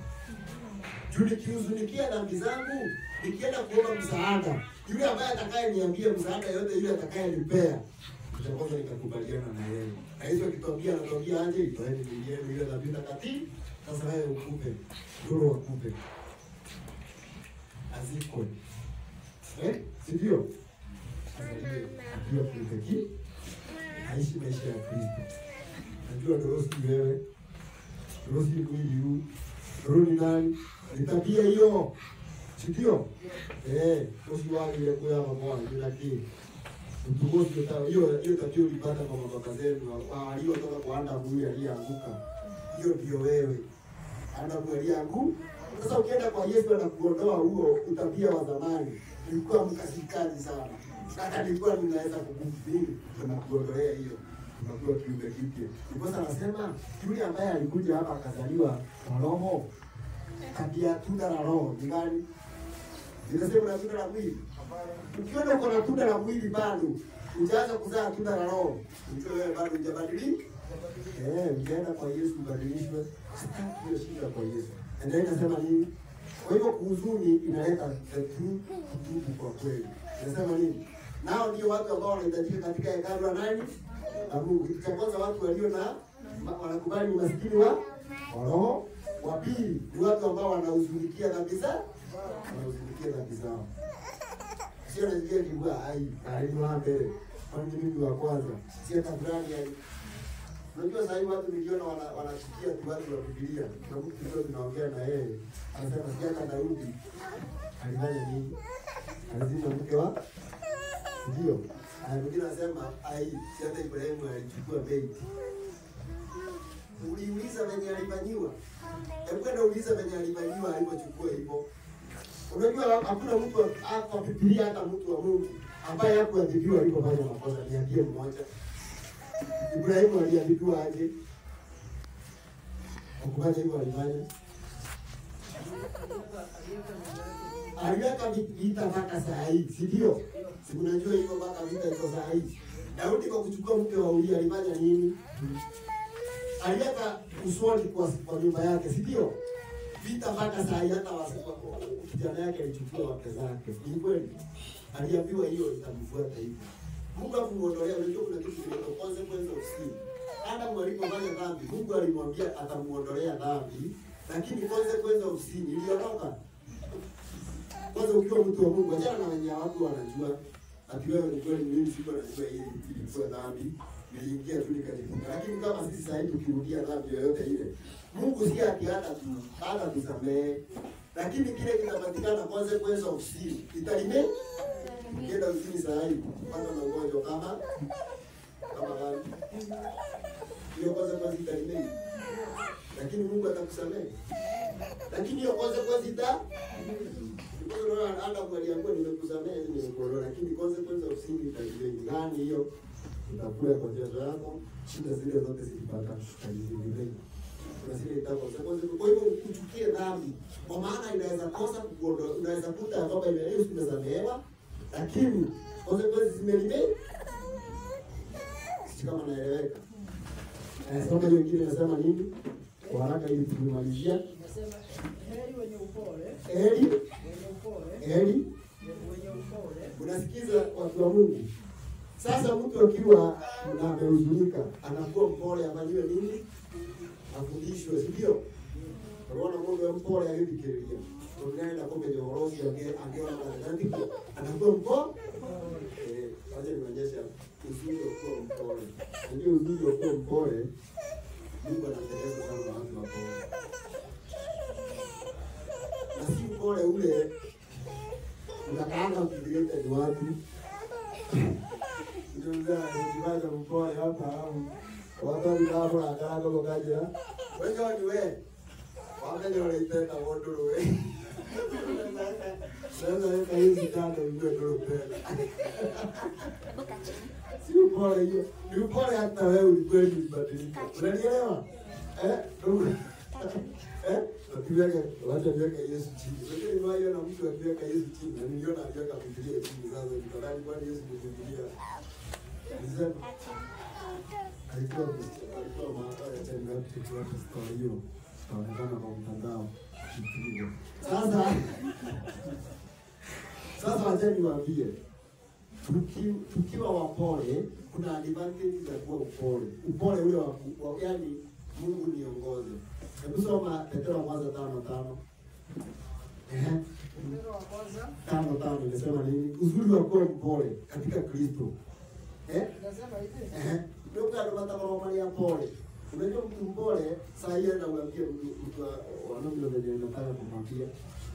Nikihuzunikia dhambi zangu, nikienda kuomba msaada, yule ambaye atakayeniambia msaada yote, yule atakayenipea, nitakwenda nikakubaliana na yeye. Na hizo akituambia anatuambia aje, itoeni yenu ile dhambi takatifu, Sasa wewe ukupe, roho akupe. Azikwe. Sivyo? Ndio kuitaki. Aishi maisha ya Kristo. Najua Dorosi wewe. Dorosi ni mwili huu. Dorosi ni nani? Ni tabia hiyo. Sivyo? Usiwahi ile kwa mama bila kii. Mtugozi hiyo tabia ulipata kwa mababa zenu. Waliotoka kwa anda mwili aliyeanguka. Hiyo ndio wewe. Anda mwili aliyeanguka. Sasa ukienda kwa Yesu anakuondoa huo utabia wa zamani. Nilikuwa mkasikaji sana. Hata nilikuwa ninaweza kukumbini tunakuondolea hiyo. Tunakuwa kiumbe kipya. Ndipo anasema yule ambaye alikuja hapa akazaliwa kwa roho, tabia tunda la roho ni gani? Ninasema na tunda la mwili. Ukiona uko na tunda la mwili bado hujaanza kuzaa tunda la roho, ndio wewe bado hujabadilika. Ukienda kwa Yesu ubadilishwe. Sitaki hiyo shida kwa Yesu. Ndio inasema nini? Kwa hivyo huzuni inaleta kutubu kwa kweli. Inasema nini? Nao ndio watu ambao wanahitajika katika hekalu la nani? Na Mungu. Kitu cha kwanza watu walio na wanakubali maskini wa roho. Wa pili ni watu ambao wanahuzunikia dhambi zao. Wanahuzunikia dhambi zao. Sio nasikia kibwa karibu mbele. Kwani mimi wa kwanza. Sio tabrani ya unajua sasa hivi watu milioni wanasikia tu watu wa Biblia. Na mtu mmoja tunaongea na yeye. Anasema sikia hata Daudi alifanya nini? Alizima mke wa ndio. Mwingine anasema hata Ibrahimu alichukua beti. Uliuliza venye alifanyiwa. Hebu kwenda uliza venye alifanyiwa alipochukua hivyo. Unajua hakuna mtu hapa Biblia hata mtu wa Mungu ambaye hakuadhibiwa alipofanya makosa. Niambie mmoja. Ibrahimu aliadhibiwa aje? Ukufanya hivyo alifanya. Aliweka vita mpaka saa hii, si ndio? Si unajua hivyo mpaka vita iko saa hii. Daudi kwa kuchukua mke wa Uria alifanya nini? Aliweka uswali kwa nyumba yake, si ndio? Vita mpaka saa hii hata kijana yake alichukua wake zake. Ni kweli? Aliambiwa hiyo itamfuata hivyo. Mungu amuondolea, unajua kuna kitu kinaitwa consequence of sin. Adamu alipofanya dhambi, Mungu alimwambia atamuondolea dhambi, lakini consequence of sin iliondoka. Kwanza ukiwa mtu wa Mungu, achana na wenye watu wanajua ati wewe ni kweli mimi siko najua hili ilikuwa dhambi, niliingia tu nikajifunga. Lakini kama sisi sasa hivi tukirudia dhambi yoyote ile, Mungu si ati hata tusamehe, lakini kile kinapatikana consequence of sin italime. Ukienda usini saa hii kupata na ugonjwa kama gani? Hiyo consequence italime. Lakini Mungu atakusamehe. Lakini hiyo consequence hata mwaliambia nimekusamehe nimekuondoa, lakini consequence of sin italime. Gani hiyo? Utakula kwa jasho yako, shida zile zote zikipata italime. Kuna zile consequence. Kwa hivyo uchukie dhambi. Kwa maana inaweza kosa kuondoa, unaweza kuta kwamba hiyo simesamehewa, lakini consequences zimelime. Kama naeleweka. Soma hiyo ingine inasema nini? Kwa haraka ili tumalizia. Nasema heri wenye upole. Heri Wenye upole. Heri Wenye upole. Unasikiza watu wa Mungu. Sasa mtu akiwa na amehuzunika, anakuwa mpole afanywe nini? Afundishwe, si ndio? Unaona Mungu mpole alifikiria. Unaenda kwa kwenye orosi angewa na ndiko. Anakuwa mpole. Wacha nionyeshe uzuri wa kuwa mpole. Ndio uzuri wa kuwa mpole. Mungu anapendeza sana watu wapole. Na si mpole ule unakaanga ukidileta ni watu. Ndio ndio mpole hapa hapo. Watu wanapo akaanga kwa kajira. Wewe ni wewe. Wakati wanaitenda wondoro wewe. Sasa hizi tano ndio tena. Si upole hiyo. Ni upole hata wewe ulikweli ubadilika. Unanielewa? Akiweka wacha niweke Yesu chini. Lakini ni wao na mtu akiweka Yesu chini. Na niliona akiweka Biblia chini sasa nikadhani kwani Yesu ni Biblia. Nisema alikuwa maana ya tena kwa story hiyo. Tunaonekana kwa mtandao. Sasa wacha niwaambie, tukiwa wapole kuna advantage za kuwa upole. Upole ule wa yaani Mungu niongoze. Hebu soma Petro mwanzo 5:5. Petro wa kwanza 5:5 inasema nini? Uzuri wa kuwa mpole katika Kristo. inasema hivi. Ndio kwa matamamo mali ya pole. Unajua mtu mpole saa hiyo na uambie mtu wanamlo venye unataka kumwambia.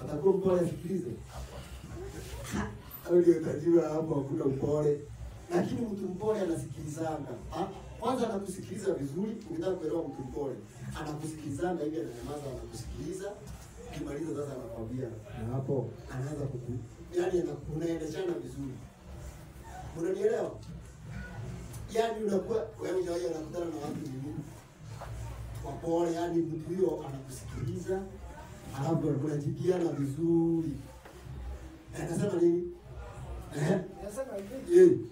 Atakuwa mpole asikilize. Au ndio tajua hapo hakuna upole. Lakini mtu mpole anasikilizanga. Kwanza anakusikiliza vizuri, ukitaka kuelewa mtu mpole. Anakusikilizanga hivi ananyamaza anakusikiliza. Kimaliza sasa anakwambia na hapo anaanza yaani unaendeshana vizuri. Unanielewa? Yaani unakuwa wewe unajua unakutana na watu wengine wapole, yaani mtu huyo anakusikiliza, alafu unajibiana vizuri. Anasema nini? Inasema hivi.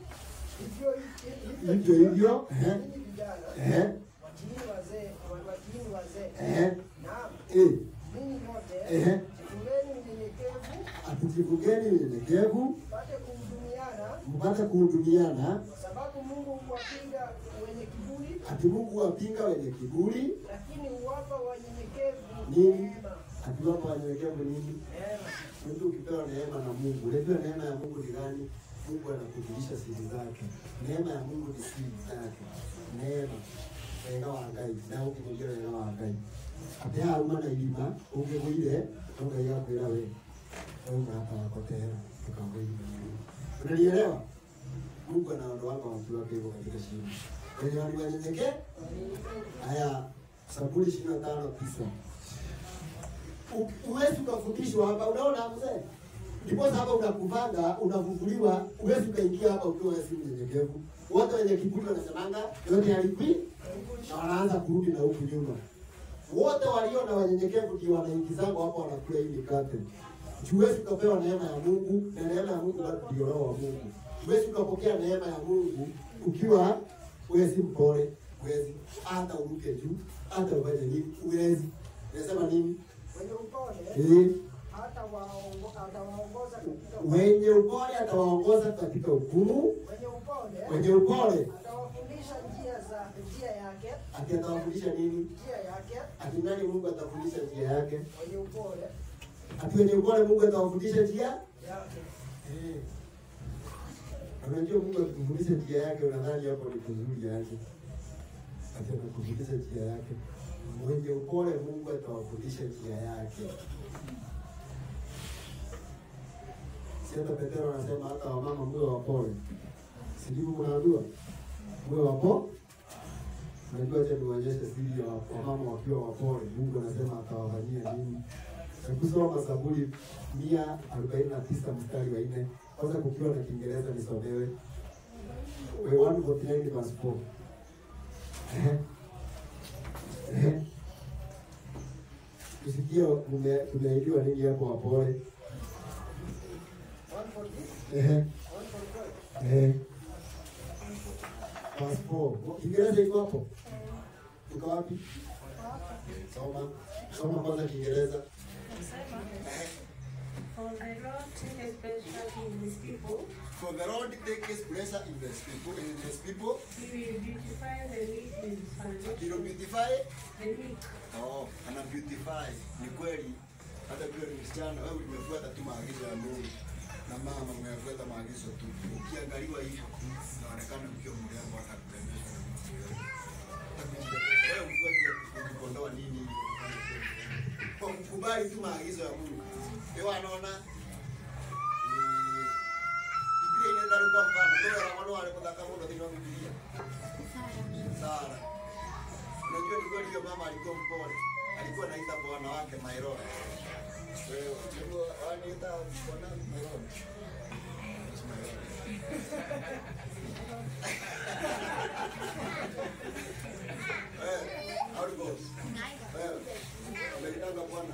Hivyo. Wazee. Naam. Ninyi wote Atujivugeni unyenyekevu, mpate kuhudumiana, sababu Mungu huwapinga wenye kiburi. Ati Mungu huwapinga wenye kiburi, Lakini huwapa wanyenyekevu nini? neema. Akiwapa wanyenyekevu nini? Neema. Mtu ukipewa neema na Mungu, unajua neema ya Mungu ni gani? Mungu anakujulisha siri zake. Neema ya Mungu ni siri zake. Neema wega wa Ngai na ukimwambia wega wa Ngai. Atia uma na ilima ungewire unga yakwira we. Unga hapa wakotera tukamwili. Unanielewa? Mungu anaondoa watu wake hivyo katika shimo. Wenye wanyenyekevu. Haya, Zaburi 25:9. Uwezi ukafundishwa hapa, unaona mzee? Ndipo hapa unakuvanga, unavuvuliwa, uwezi ukaingia hapa ukiwa si mnyenyekevu. Wote wenye kiburi wanasemanga yote yalipi na wanaanza kurudi na huku nyuma. Wote walio na wanyenyekevu ndio wanaingizanga hapo wanakula hii mikate. Huwezi ukapewa neema ya Mungu, na neema ya Mungu ndio roho wa Mungu. Huwezi ukapokea neema ya Mungu ukiwa wewe si mpole, huwezi hata uruke juu, hata ufanye nini, huwezi. Nasema nini? Wenye upole Wenye upole atawaongoza katika hukumu. Wenye upole atawafundisha njia yake. Ati atawafundisha nini? Njia yake. Ati nani Mungu atafundisha njia yake? Wenye upole. Ati wenye upole Mungu atawafundisha njia yake. Unajua Mungu akikufundisha njia yake unadhani hapo ni kuzuri yake. Ati anakufundisha njia yake. Mwenye upole Mungu atawafundisha njia yake. Hata Petro anasema hata wamama mwe wapole. Sijui mnaambiwa mwe wapo. Unajua acha niwaonyeshe siri ya wamama wakiwa wapole. Mungu anasema atawafanyia nini? Kusoma Zaburi 149 mstari wa 4. Kwanza kukiwa na Kiingereza nisomewe. We 149 verse 4. Tusikie tumeahidiwa nini hapo wapole. Passport. Kiingereza iko hapo? Iko wapi? Soma kwanza Kiingereza. For the Lord takes pleasure in his people. For the Lord takes pleasure in his people. He will beautify the meek in his foundation. He will beautify the meek. Oh, ana beautify. Ni kweli. Hata kwa msichana wewe umefuata tu maagizo ya Mungu. Na mama umefuata maagizo tu. Ukiangaliwa hivyo inaonekana ukiwa mrembo hata kupendeza. Wewe mfuate kuondoa nini? Kwa kukubali tu maagizo ya Mungu. Ewa anaona Biblia inaenda kwa mfano. Ndio Ramano alipotaka muda ndio Biblia. Sara. Unajua ni kweli hiyo mama alikuwa mpole. Alikuwa anaita bwana wake Mairona. Wewe unajua anaita bwana Mairona. Umelitanga bwana.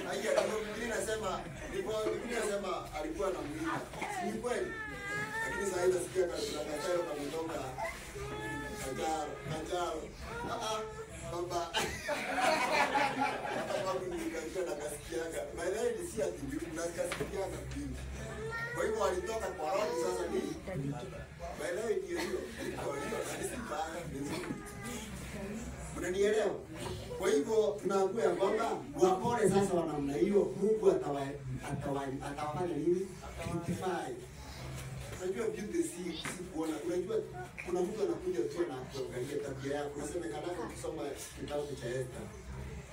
Haya ndio Biblia inasema, Biblia inasema alikuwa na mlima. Ni kweli. Lakini sasa hivi nasikia Kajaro kametoka Kajaro. Baba. Hata kama nilikuwa nakasikiaga. Maana ni si ati nakasikiaga pia. Kwa hivyo walitoka kwa roho sasa ni. Maana ndio hiyo. Kwa hiyo kanisa baya vizuri. Unanielewa? Kwa hivyo tunaambiwa ya kwamba wapole sasa wa namna hiyo, Mungu atawafanya nini? Beautify. Unajua beauty si kuona. Unajua kuna mtu anakuja tu na kuangalia tabia yako. Unasemekana ukisoma kitabu cha Esther.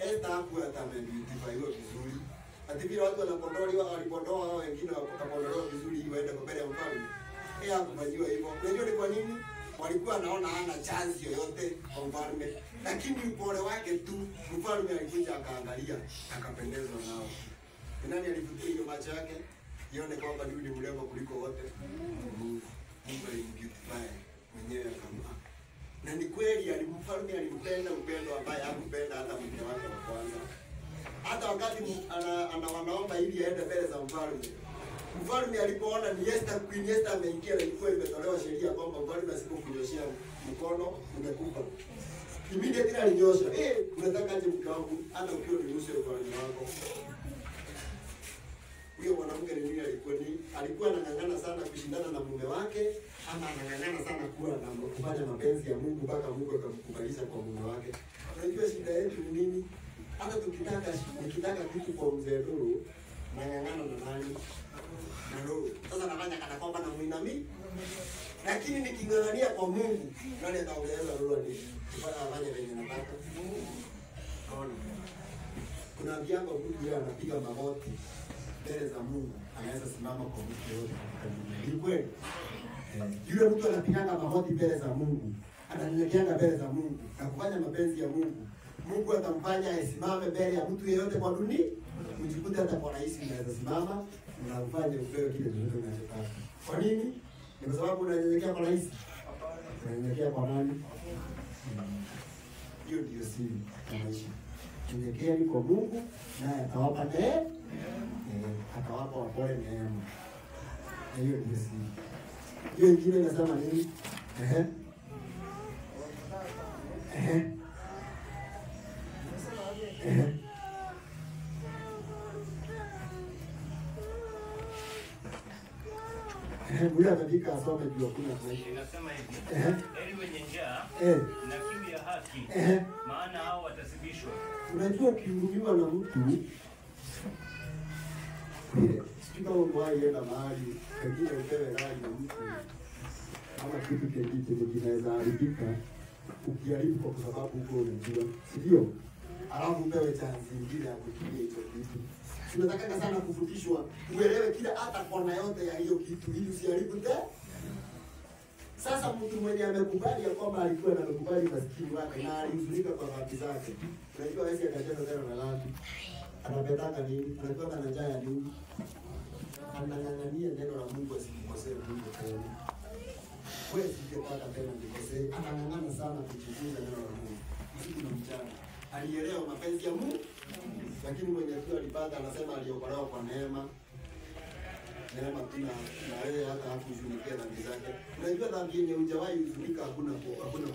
Esther hapo atamebeautify vizuri. Hata vile watu walipondoa wao wengine wakapondolewa vizuri ili waende mbele ya mfalme. Yeye hakufanywa hivyo. Unajua ni kwa nini? Walikuwa naona hana chance yoyote kwa mfalme. Lakini upole wake tu mfalme alikuja akaangalia akapendezwa nao. Nani alivutia hiyo macho yake? Yone kwamba ni mrembo kuliko wote. Mungu alimbeautify mwenyewe kama. Na ni kweli alimfalme alimpenda upendo ambaye hakupenda hata mke wake wa kwanza. Hata wakati wanaomba ili aende mbele za mfalme. Mfalme alipoona ni Queen Esther ameingia na ilikuwa imetolewa sheria kwamba mfalme asipokunyoshia mkono umekufa. Immediately alinyosha. Unataka aje mke wangu hata ukiwa ni nusu ya ufalme wako. Huyo mwanamke ni nini alikuwa anang'ang'ana sana kushindana na mume wake ama anang'ang'ana sana kuwa na kufanya mapenzi ya Mungu mpaka Mungu akamkubalisha kwa mume wake. Unajua shida yetu ni nini? Hata nikitaka kitu kwa mzee Lulu nang'ang'ana na nani? Na Lulu. Sasa nafanya kana kwamba na muinami. Lakini niking'ang'ania kwa Mungu, nani ataongeza Lulu ni? Kufanya afanye venye nataka. Naona. Kuna viango mtu yeye anapiga magoti mbele za Mungu, anaweza simama kwa mtu yote katika dunia. Ni kweli? Yule mtu anapiganga magoti mbele za Mungu, ananyenyekea mbele za Mungu na kufanya mapenzi ya Mungu. Mungu atamfanya asimame mbele ya mtu yeyote kwa dunia. Ujikute hata kwa rais unaweza simama na ufanye upewe kile chochote unachotaka. Kwa nini? Ni kwa sababu unanyenyekea kwa rais. Unanyenyekea kwa nani? Hiyo ndio siri ya maisha. Nyenyekeni kwa Mungu naye atawapa neema. Atawapa wapole neema. Hiyo ndio siri. Hiyo ingine inasema nini? Huyu ameandika asome juu kuna maisha. Inasema hivi. Heri wenye njaa na kiu ya haki, maana hao watasibishwa. Unajua ukihurumiwa na mtu sio kama mwaenda mahali pengine upewe rai na mtu ama kitu kingine kinaweza haribika ukiharibu kwa sababu huko unajua, sio? Alafu upewe chance nyingine ya kutumia hicho kitu. Tunataka sana kufundishwa uelewe kila hata kona yote ya hiyo kitu ili usiharibu tena. Sasa mtu mwenye amekubali ya kwamba alikuwa amekubali maskini wake na alihuzunika kwa dhambi zake. Unajua Yesu akacheza tena na dhambi. Anapetaka nini? Anatoka na njaa ya nini? Anang'ang'ania neno la Mungu asikosee Mungu tena. Wewe sikitaka tena nikosee. Anang'ang'ana sana kujifunza neno la Mungu. Usiku na mchana. Alielewa mapenzi ya Mungu. Lakini mwenye tu alipata anasema aliokolewa kwa neema. Neema tuna na yeye hata hakuzunikia dhambi zake. Unajua dhambi yenye hujawahi huzunika hakuna kutubu.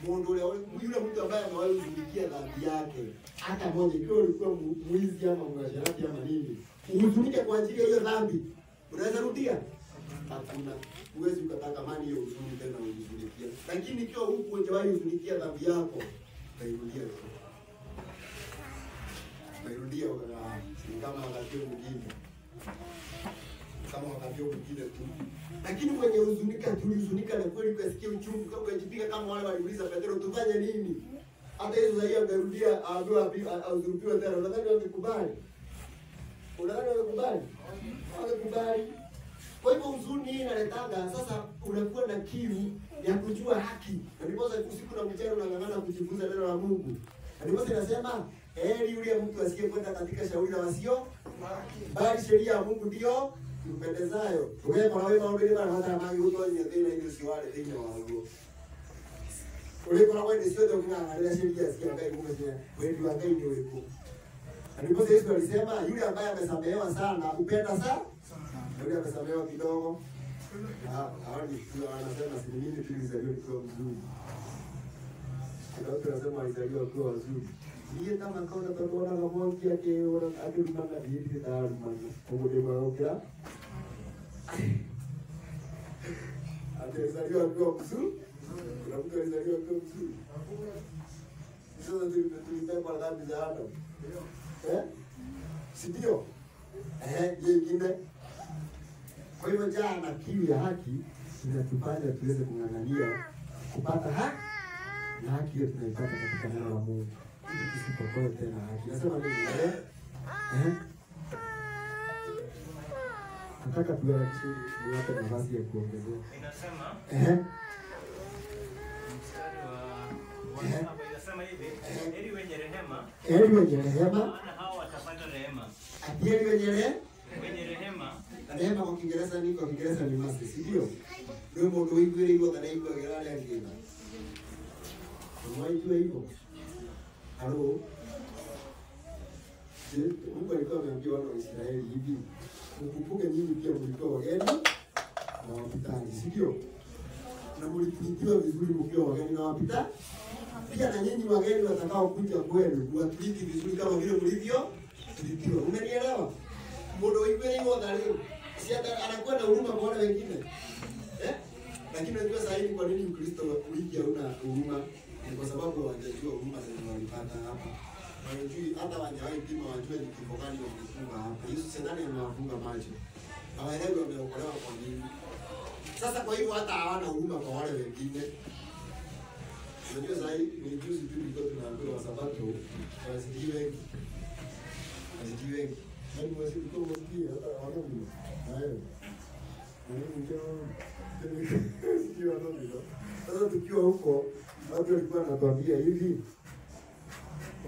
Ndio yule mtu ambaye amewahi kuzunikia dhambi yake hata moja, ikiwa ulikuwa mwizi ama mwasherati ama nini, uhuzunike kwa ajili ya hiyo dhambi, unaweza rudia? Hakuna. Huwezi ukataka mani hiyo huzuni tena uzunikia. Lakini ikiwa huku hujawahi kuzunikia dhambi yako, utairudia. Utairudia kama wakati mwingine. Kama wakati mwingine tu. Lakini mwenye huzunika na kweli ukasikia uchungu kama ukajipiga kama wale waliuliza Petro tufanye nini? Hata Yesu yeye amerudia azurupiwa tena. Unadhani wamekubali? Wamekubali. Kwa hivyo huzuni hii inaletaga sasa unakuwa na kiu ya kujua haki. Na ndipo usiku na mchana unang'ang'ana kujifunza neno la Mungu. Na ndipo inasema heri yule mtu asiyekwenda katika shauri la wasio bali sheria ya Mungu ndio impendezayo. Wewe kwa wewe maombi bana hata magi utoe tena hiyo si wale tena wao. Ule kwa wewe sio ndio kuna sheria si ambaye kumesema wewe ndio ambaye ndio uko. Ndipo Yesu alisema yule ambaye amesamehewa sana upenda sana. Yule amesamehewa kidogo. Hawani tu anasema si mimi tulizaliwa kwa mzuri. Ndio tunasema alizaliwa kwa wazuri. Yeye kama kaona tutaona kama mmoja yake akimanga hivi tayari mwana. Kumbe maokera. Alizaliwa kwa mzuri. Kuna mtu alizaliwa kwa mzuri. Sasa tulibeba dhambi za Adam. Si ndio? Yengine. Kwa hivyo njaa na kiu ya haki inatufanya tuweze kung'ang'ania kupata haki, na haki hiyo tunaipata katika neno la Mungu. Ili tusipotoe tena haki. Nasema nini? Nataka tuharakishe niwape nafasi ya kuongezea. Inasema mstari wa inasema hivi, heri wenye rehema. Heri wenye rehema. Maana hao watapata rehema. Heri wenye rehema. Rehema kwa Kiingereza ni mercy, si ndio? Ndio mtu wigwire hivyo kana hivyo gerale angina. Unajua hivyo? Halo. Mungu alikuwa ameambia wana wa Israeli hivi, mkumbuke nyinyi pia mlikuwa wageni na wapitaji, si ndio? Na mlipitiwa vizuri mkiwa wageni na wapitaji. Pia na nyinyi wageni watakao kuja kwenu, muwatiliki vizuri kama vile mlivyo tulitiwa. Umenielewa? Mundu wigwire hivyo dhali. Si hata anakuwa na huruma kwa wale wengine. Lakini unajua sasa hivi kwa nini Ukristo ulija una huruma? Ni kwa sababu hawajajua huruma zenye walipata hapa. Hawajui hata hawajawahi pima wajue ni kifo gani wamefunga hapa. Yesu shetani amewafunga macho. Hawaelewi wameokolewa kwa nini. Sasa kwa hivyo hata hawana huruma kwa wale wengine. Unajua sasa hivi ni juzi tu nilikuwa tunaambiwa Sabato wasijiwe. Hadi mwezi ulikuwa mmoja hata wanaume. Hayo. Sasa tukiwa huko watu walikuwa wanatuambia hivi,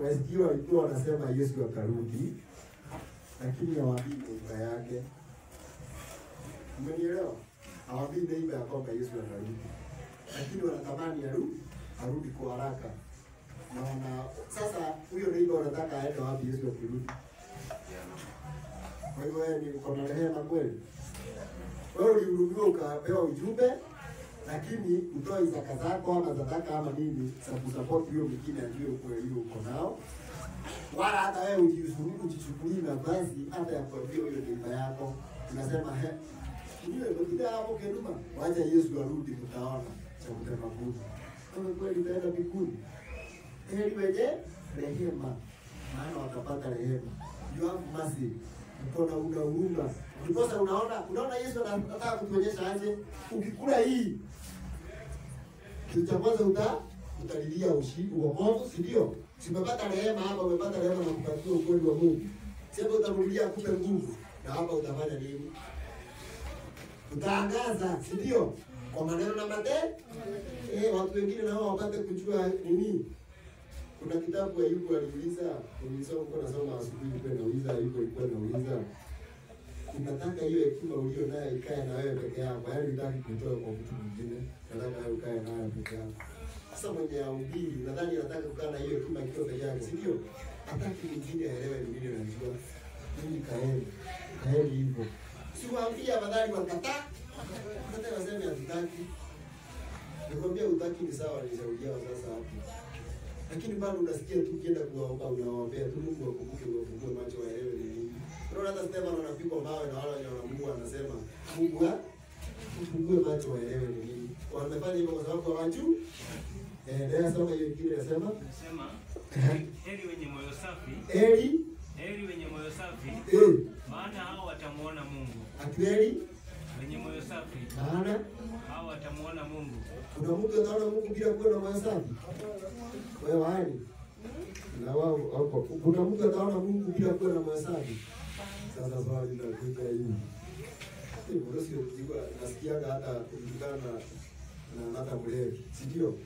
wasikiwa walikuwa wanasema Yesu atarudi, lakini hawaambii neiba yake. Umenielewa? Hawaambii neiba ya kwamba Yesu atarudi, lakini wanatamani arudi kwa haraka. Naona sasa huyo neiba wanataka aende wapi Yesu akirudi? Kwa hivyo wewe ni uko na rehema kweli? Wewe ulihudumiwa ukapewa ujumbe, lakini utoe zaka zako ama sadaka ama nini za kusupport hiyo mwingine ajue ukweli hiyo uko nao. Wala hata wewe ujichukulie nafasi hata ya kuambia hiyo neiba yako. Unasema ndio ndio hapo kenuma. Wacha Yesu arudi mtaona cha kutema Mungu. Kama kweli itaenda mbinguni. Heri wenye rehema, maana watapata rehema. You have mercy. Mkono una huruma. Ndiposa unaona Yesu anataka kutuonyesha aje, ukikula hii kitu cha kwanza utalilia wokovu, si ndio? Umepata rehema hapa, umepata rehema na kupatia ukweli wa Mungu. Sasa utarudia akupe nguvu, na hapa utafanya nini? Utaangaza, si ndio? Kwa maneno na matendo. Watu wengine nao wapate kujua nini. Kuna kitabu Ayubu aliuliza, nilisoma kwa nasoma asubuhi kwa nauliza Ayubu alikuwa anauliza, unataka hiyo hekima ulio nayo ikae na wewe peke yako, yaani unataka kutoa kwa mtu mwingine, nataka wewe ukae nayo peke yako. Sasa mwenye ahubiri nadhani anataka kukaa na hiyo hekima kidogo peke yake, si ndio? Hataki mwingine aelewe ni nini anajua. Mimi kaeni hivyo. Si waambia badali wakataa. Hata waseme hatutaki. Nikwambia utaki ni sawa, nilishauriwa sasa hapo. Lakini bado unasikia tu kienda kuwaomba, unawaombea tu Mungu akumbuke, uwafungue macho waelewe ni nini. Unaona hata Stefano anapigwa mawe na wale wenye Mungu anasema Mungu afungue macho waelewe ni nini. Wamefanya hivyo kwa sababu hawajui. Ndio soma hiyo kile nasema heri wenye moyo safi. Heri wenye moyo safi. Maana hao watamuona Mungu. Heri wenye moyo safi. Maana hao watamuona Mungu. Kuna mtu anaona Mungu bila kuwa na moyo safi? Wewe wani? Na wao hapo. Kuna mtu anaona Mungu bila kuwa na moyo safi? Sasa swali la kuja hivi. Ndio sio jiko nasikia hata kujikana na hata mlevi. Si ndio?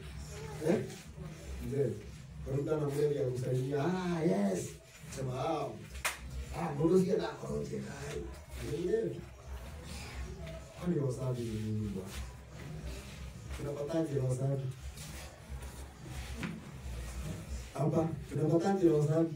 Ndio. Kwa na mlevi ya kusaidia. Yes. Sema ndio sio na kwa nje kai. Ndio. Kwani wasafi ni nini bwana? Tunapataje wasafi? Hapa tunapataje wasafi?